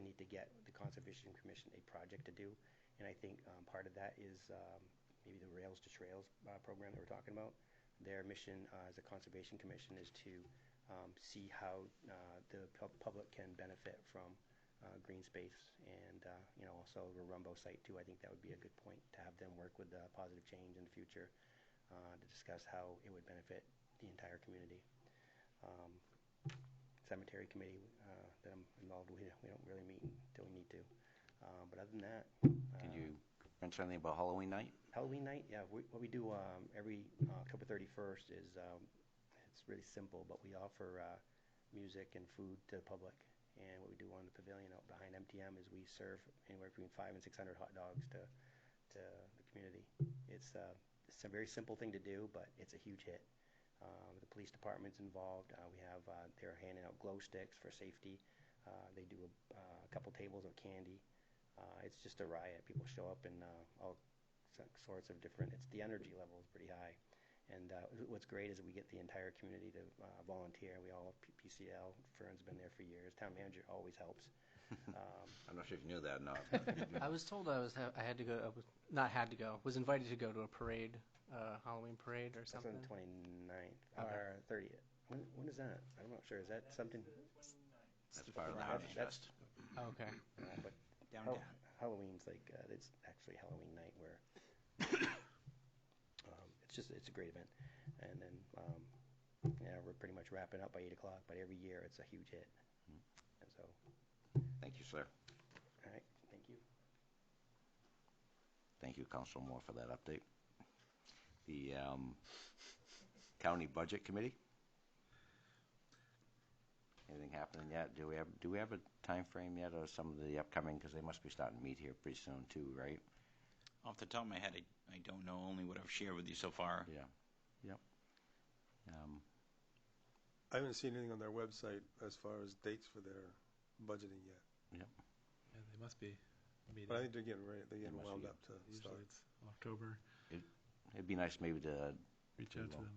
need to get the Conservation Commission a project to do, and I think part of that is maybe the Rails to Trails program that we're talking about. Their mission as a Conservation Commission is to see how the public can benefit from green space, and also the Rumbo site too. I think that would be a good point to have them work with Positive Change in the future to discuss how it would benefit the entire community. Cemetery committee that I'm involved with, we don't really meet until we need to. But other than that, Can you mention anything about Halloween night? Halloween night, yeah. What we do every October 31st is it's really simple, but we offer music and food to the public, And what we do on the pavilion out behind MTM is we serve anywhere between 500 and 600 hot dogs to the community. It's a very simple thing to do, but it's a huge hit. The police department's involved. They're handing out glow sticks for safety. They do a couple tables of candy. It's just a riot. People show up in all sorts of different. The energy level is pretty high. And what's great is that we get the entire community to volunteer. We all PCL. Fern's been there for years. Town manager always helps. I'm not sure if you knew that or not. I was told I had to go. I was not had to go. Was invited to go to a parade, Halloween parade or something. That's on the 29th or 30th. When is that? I'm not sure. Is that something? That's part of the Harvest Fest. Okay. But Downtown. Halloween's like it's actually Halloween night where it's a great event. And then we're pretty much wrapping up by 8 o'clock. But every year it's a huge hit. And so. Thank you, sir. All right. Thank you. Thank you, Councilor Moore, for that update. The County Budget Committee. Anything happening yet? Do we have a time frame yet, or some of the upcoming? Because they must be starting to meet here pretty soon too, right? Off the top of my head, I don't know. Only what I've shared with you so far. Yeah. Yep. I haven't seen anything on their website as far as dates for their budgeting yet. Yep. Yeah, they must be meeting. But I think they're getting ready. They're getting wound up to Usually start. it's October. It'd be nice maybe to Reach out to them.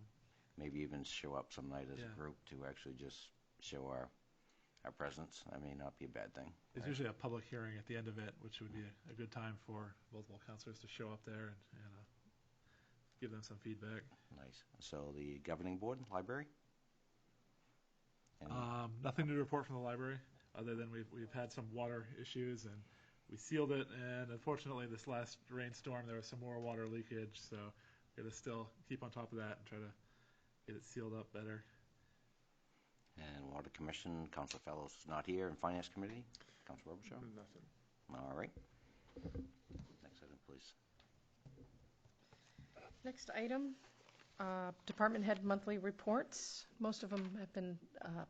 Maybe even show up some night as Yeah. a group to actually just show our presence. I may not be a bad thing. There's usually a public hearing at the end of it, which would be a good time for multiple councilors to show up there and give them some feedback. Nice. So the governing board, library? Nothing to report from the library, other than we've had some water issues and we sealed it. And unfortunately, this last rainstorm, there was some more water leakage. So we're going to still keep on top of that and try to get it sealed up better. And Water Commission, Councilor Fellows is not here, and Finance Committee, Councilor Robichaud? Nothing. All right. Next item, please. Next item, department head monthly reports. Most of them have been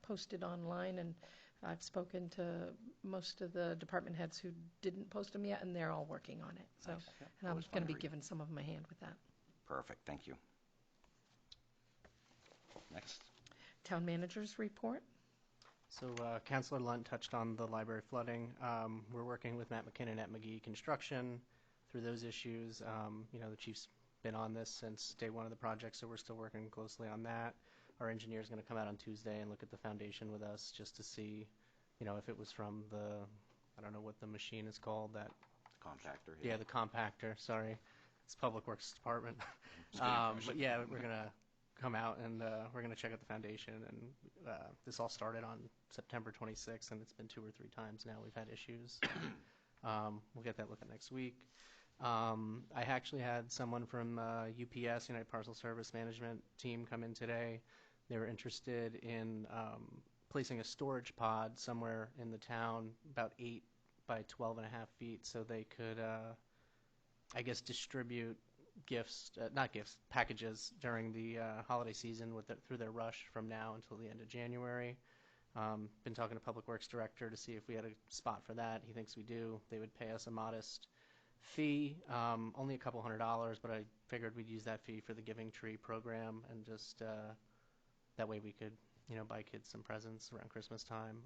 posted online, and I've spoken to most of the department heads who didn't post them yet, and they're all working on it. So, Nice. Yep. and I'm Always fun going to to be read. giving some of them a hand with that. Perfect, thank you. Next. Town managers report. So Councilor Lunt touched on the library flooding. We're working with Matt McKinnon at McGee Construction through those issues. The chief's been on this since day one of the project, so we're still working closely on that. Our engineer is going to come out on Tuesday and look at the foundation with us just to see, if it was from I don't know what the machine is called, that Compactor. yeah, the compactor. Sorry, it's Public Works Department. But yeah, we're gonna come out and we're gonna check out the foundation. And this all started on September 26th, and it's been 2 or 3 times now we've had issues. We'll get that look at next week. I actually had someone from UPS, United Parcel Service Management team, come in today. They were interested in placing a storage pod somewhere in the town, about 8 by 12.5 feet, so they could, distribute packages during the holiday season through their rush from now until the end of January. Been talking to Public Works Director to see if we had a spot for that. He thinks we do. They would pay us a modest fee, only a couple $100, but I figured we'd use that fee for the Giving Tree program, and just that way we could buy kids some presents around Christmas time.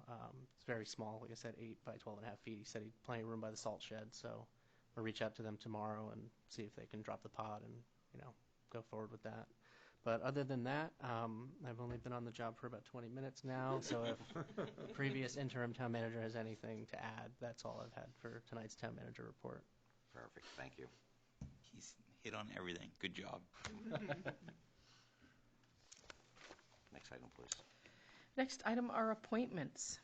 It's very small, like I said, 8 by 12.5 feet. He said he'd plenty of room by the salt shed, so we'll reach out to them tomorrow and see if they can drop the pod and go forward with that. But other than that, I've only been on the job for about 20 minutes now, so if the previous interim town manager has anything to add, that's all I've had for tonight's town manager report. Perfect, thank you. He's hit on everything. Good job. Next item, please. Next item are appointments.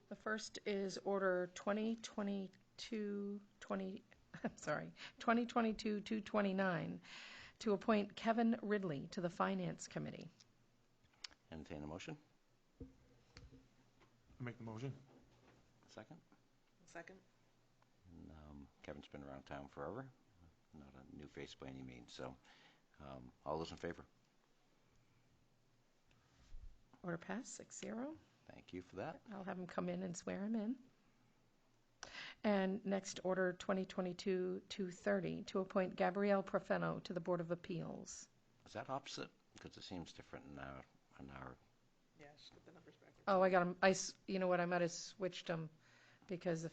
The first is order 2022-229 to appoint Kevin Ridley to the Finance Committee. Entertain a motion. Make the motion. Second. Second. And, Kevin's been around town forever. Not a new face by any means. So, all those in favor? Order passed, 6-0. Thank you for that. I'll have him come in and swear him in. And next, order 2022-230, to appoint Gabrielle Profeno to the Board of Appeals. Is that opposite? Because it seems different in our Yes, put the numbers back. Oh, I got him. You know what? I might have switched them because if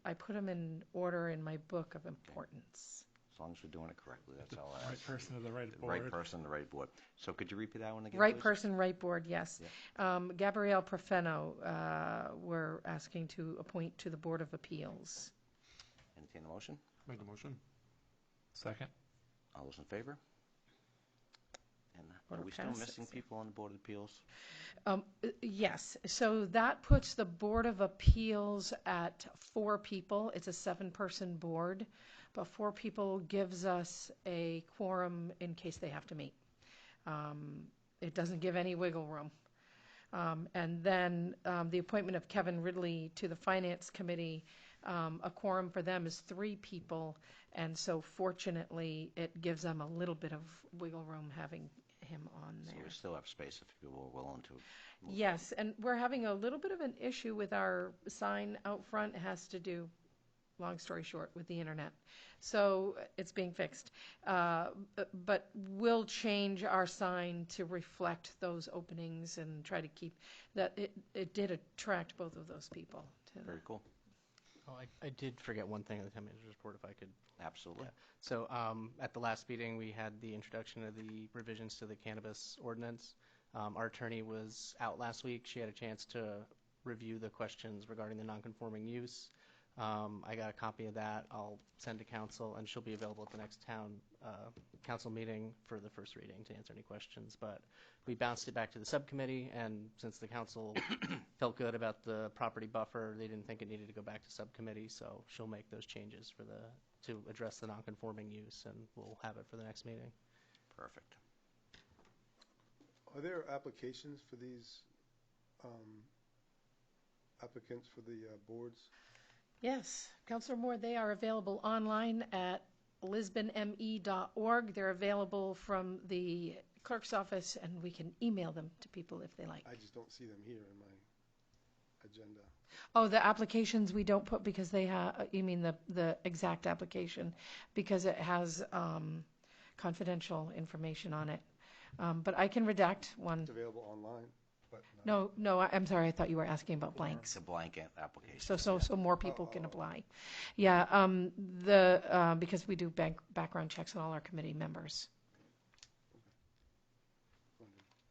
I put them in order in my book of importance. As long as we're doing it correctly, that's all I Right ask. person to the right The board. right person, the right board. So could you repeat that one again, Right please? person, right board, yes. Gabrielle Profeno, we're asking to appoint to the Board of Appeals. Entertain a motion? Make the motion. Second. All those in favor? And Order are we still passes. missing people on the Board of Appeals? Yes, so that puts the Board of Appeals at 4 people. It's a 7-person board, but 4 people gives us a quorum in case they have to meet. It doesn't give any wiggle room. And then the appointment of Kevin Ridley to the Finance Committee, a quorum for them is 3 people, and so fortunately, it gives them a little bit of wiggle room having him on So there. we still have space if people are willing to. Yes, and we're having a little bit of an issue with our sign out front. It has to do, long story short, with the internet. So it's being fixed. But we'll change our sign to reflect those openings and try to keep that. It did attract both of those people. Very cool. Oh, I did forget one thing on the town manager's report, if I could. Absolutely. Yeah. So at the last meeting, we had the introduction of the revisions to the cannabis ordinance. Our attorney was out last week. She had a chance to review the questions regarding the nonconforming use. I got a copy of that. I'll send to council, and she'll be available at the next town council meeting for the first reading to answer any questions. But we bounced it back to the subcommittee, and since the council felt good about the property buffer, they didn't think it needed to go back to subcommittee. So she'll make those changes to address the nonconforming use, and we'll have it for the next meeting. Perfect. Are there applications for these applicants for the boards? Yes, Councilor Moore, they are available online at lisbonme.org. They're available from the clerk's office, and we can email them to people if they like. I just don't see them here in my agenda. Oh, the applications we don't put because they have, you mean the exact application, because it has confidential information on it. But I can redact one. It's available online, but No, I'm sorry, I thought you were asking about blanks. It's a blanket application. So more people can apply. Yeah, because we do background checks on all our committee members.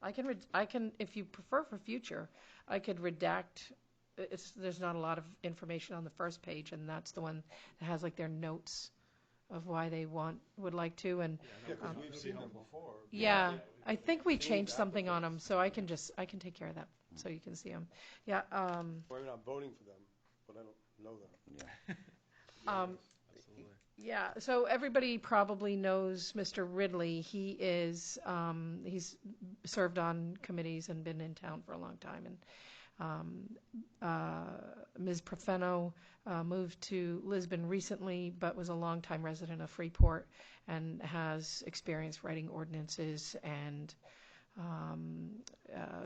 I can, if you prefer for future, I could redact. There's not a lot of information on the first page, and that's the one that has like their notes of why they would like to, and Yeah, because we've seen them before. yeah, I think we changed something on them, so I can take care of that, so you can see them. Yeah. Well, I mean, I'm voting for them, but I don't know them. Yeah. Yeah, so everybody probably knows Mr. Ridley. He is, he's served on committees and been in town for a long time. And Ms. Profeno moved to Lisbon recently, but was a longtime resident of Freeport and has experience writing ordinances and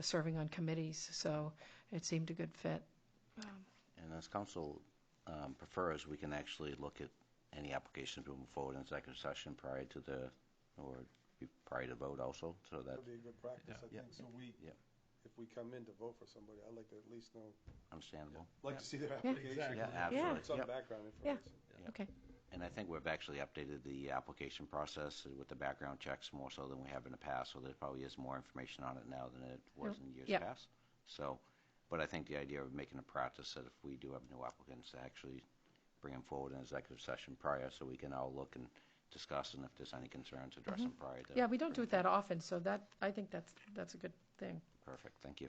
serving on committees. So it seemed a good fit. And as council prefers, we can actually look at any applications moving forward in executive session prior to prior to vote also, so that. That would be a good practice, I think. So if we come in to vote for somebody, I'd like to at least know. Understandable. Like to see their Yeah. application. Yeah, absolutely. Some Yep. background Yeah, information. okay. And I think we've actually updated the application process with the background checks more so than we have in the past, so there probably is more information on it now than it was in years Yep. past. So, but I think the idea of making a practice that if we do have new applicants, to actually bring them forward in executive session prior, so we can all look and discuss, and if there's any concerns, address them prior to. Yeah, we don't do it that often, so I think that's a good thing. Perfect, thank you.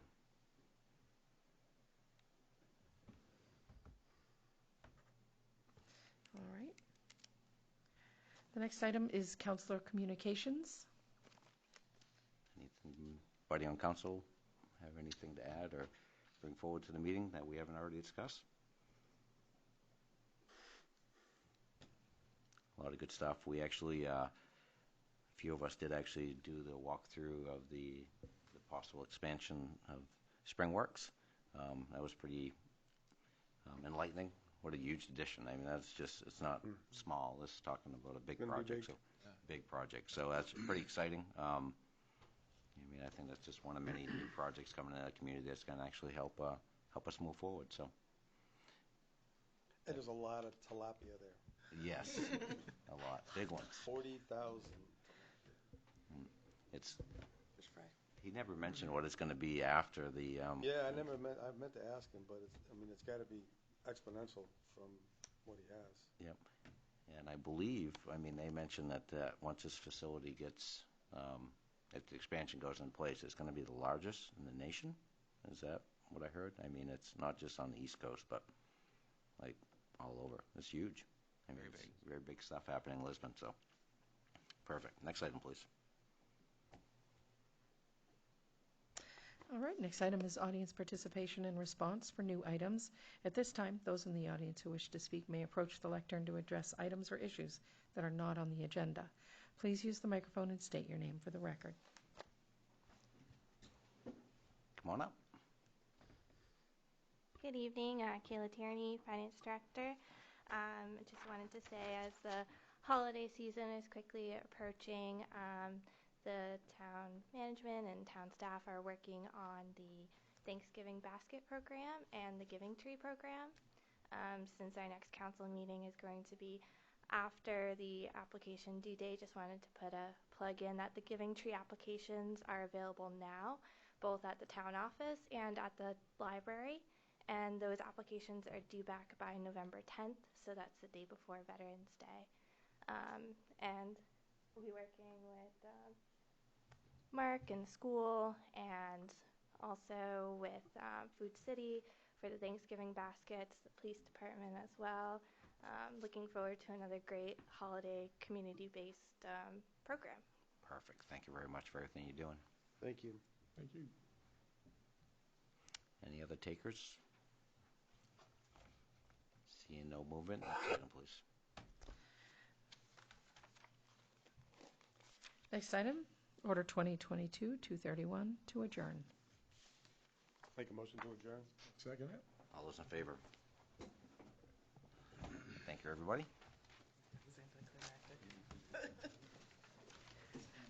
All right. The next item is Councilor Communications. Anybody on council have anything to add or bring forward to the meeting that we haven't already discussed? A lot of good stuff. We actually, a few of us did actually do the walkthrough of the possible expansion of SpringWorks. That was pretty enlightening. What a huge addition. I mean, that's just, it's not small. This is talking about a big Gonna be project. big. So, big project. So that's pretty exciting. I mean, I think that's just one of many new projects coming in our community that's going to actually help us move forward. So, And there's a lot of tilapia there. yes, a lot. Big ones. 40,000. It's, he never mentioned what it's going to be after the. Yeah, I meant to ask him, but it's got to be exponential from what he has. Yep. And I believe, I mean, they mentioned that once this facility gets, if the expansion goes in place, it's going to be the largest in the nation. Is that what I heard? I mean, it's not just on the East Coast, but like all over. It's huge. I mean, very big stuff happening in Lisbon. So, perfect. Next item, please. All right, next item is audience participation and response for new items. At this time, those in the audience who wish to speak may approach the lectern to address items or issues that are not on the agenda. Please use the microphone and state your name for the record. Come on up. Good evening, Kayla Tierney, Finance Director. Just wanted to say, as the holiday season is quickly approaching, the town management and town staff are working on the Thanksgiving basket program and the Giving Tree program. Since our next council meeting is going to be after the application due date, just wanted to put a plug in that the Giving Tree applications are available now, both at the town office and at the library. And those applications are due back by November 10th, so that's the day before Veterans Day. And we'll be working with Mark and the school, and also with Food City for the Thanksgiving baskets, the police department as well. Looking forward to another great holiday community-based program. Perfect. Thank you very much for everything you're doing. Thank you. Thank you. Any other takers? Seeing no movement, next item, please. Next item, Order 2022-231 to adjourn. Make a motion to adjourn. Second it. All those in favor? Thank you, everybody.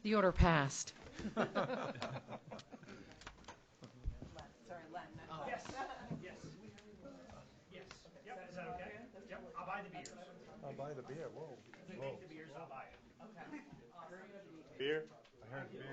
The order passed. Sorry, Len. Yes. Yes. Yes. Yep. Is that okay? Yep. I'll buy the beers. I'll buy the beer. Whoa. If you make the beers, I'll buy it. Okay. Beer? I heard beer.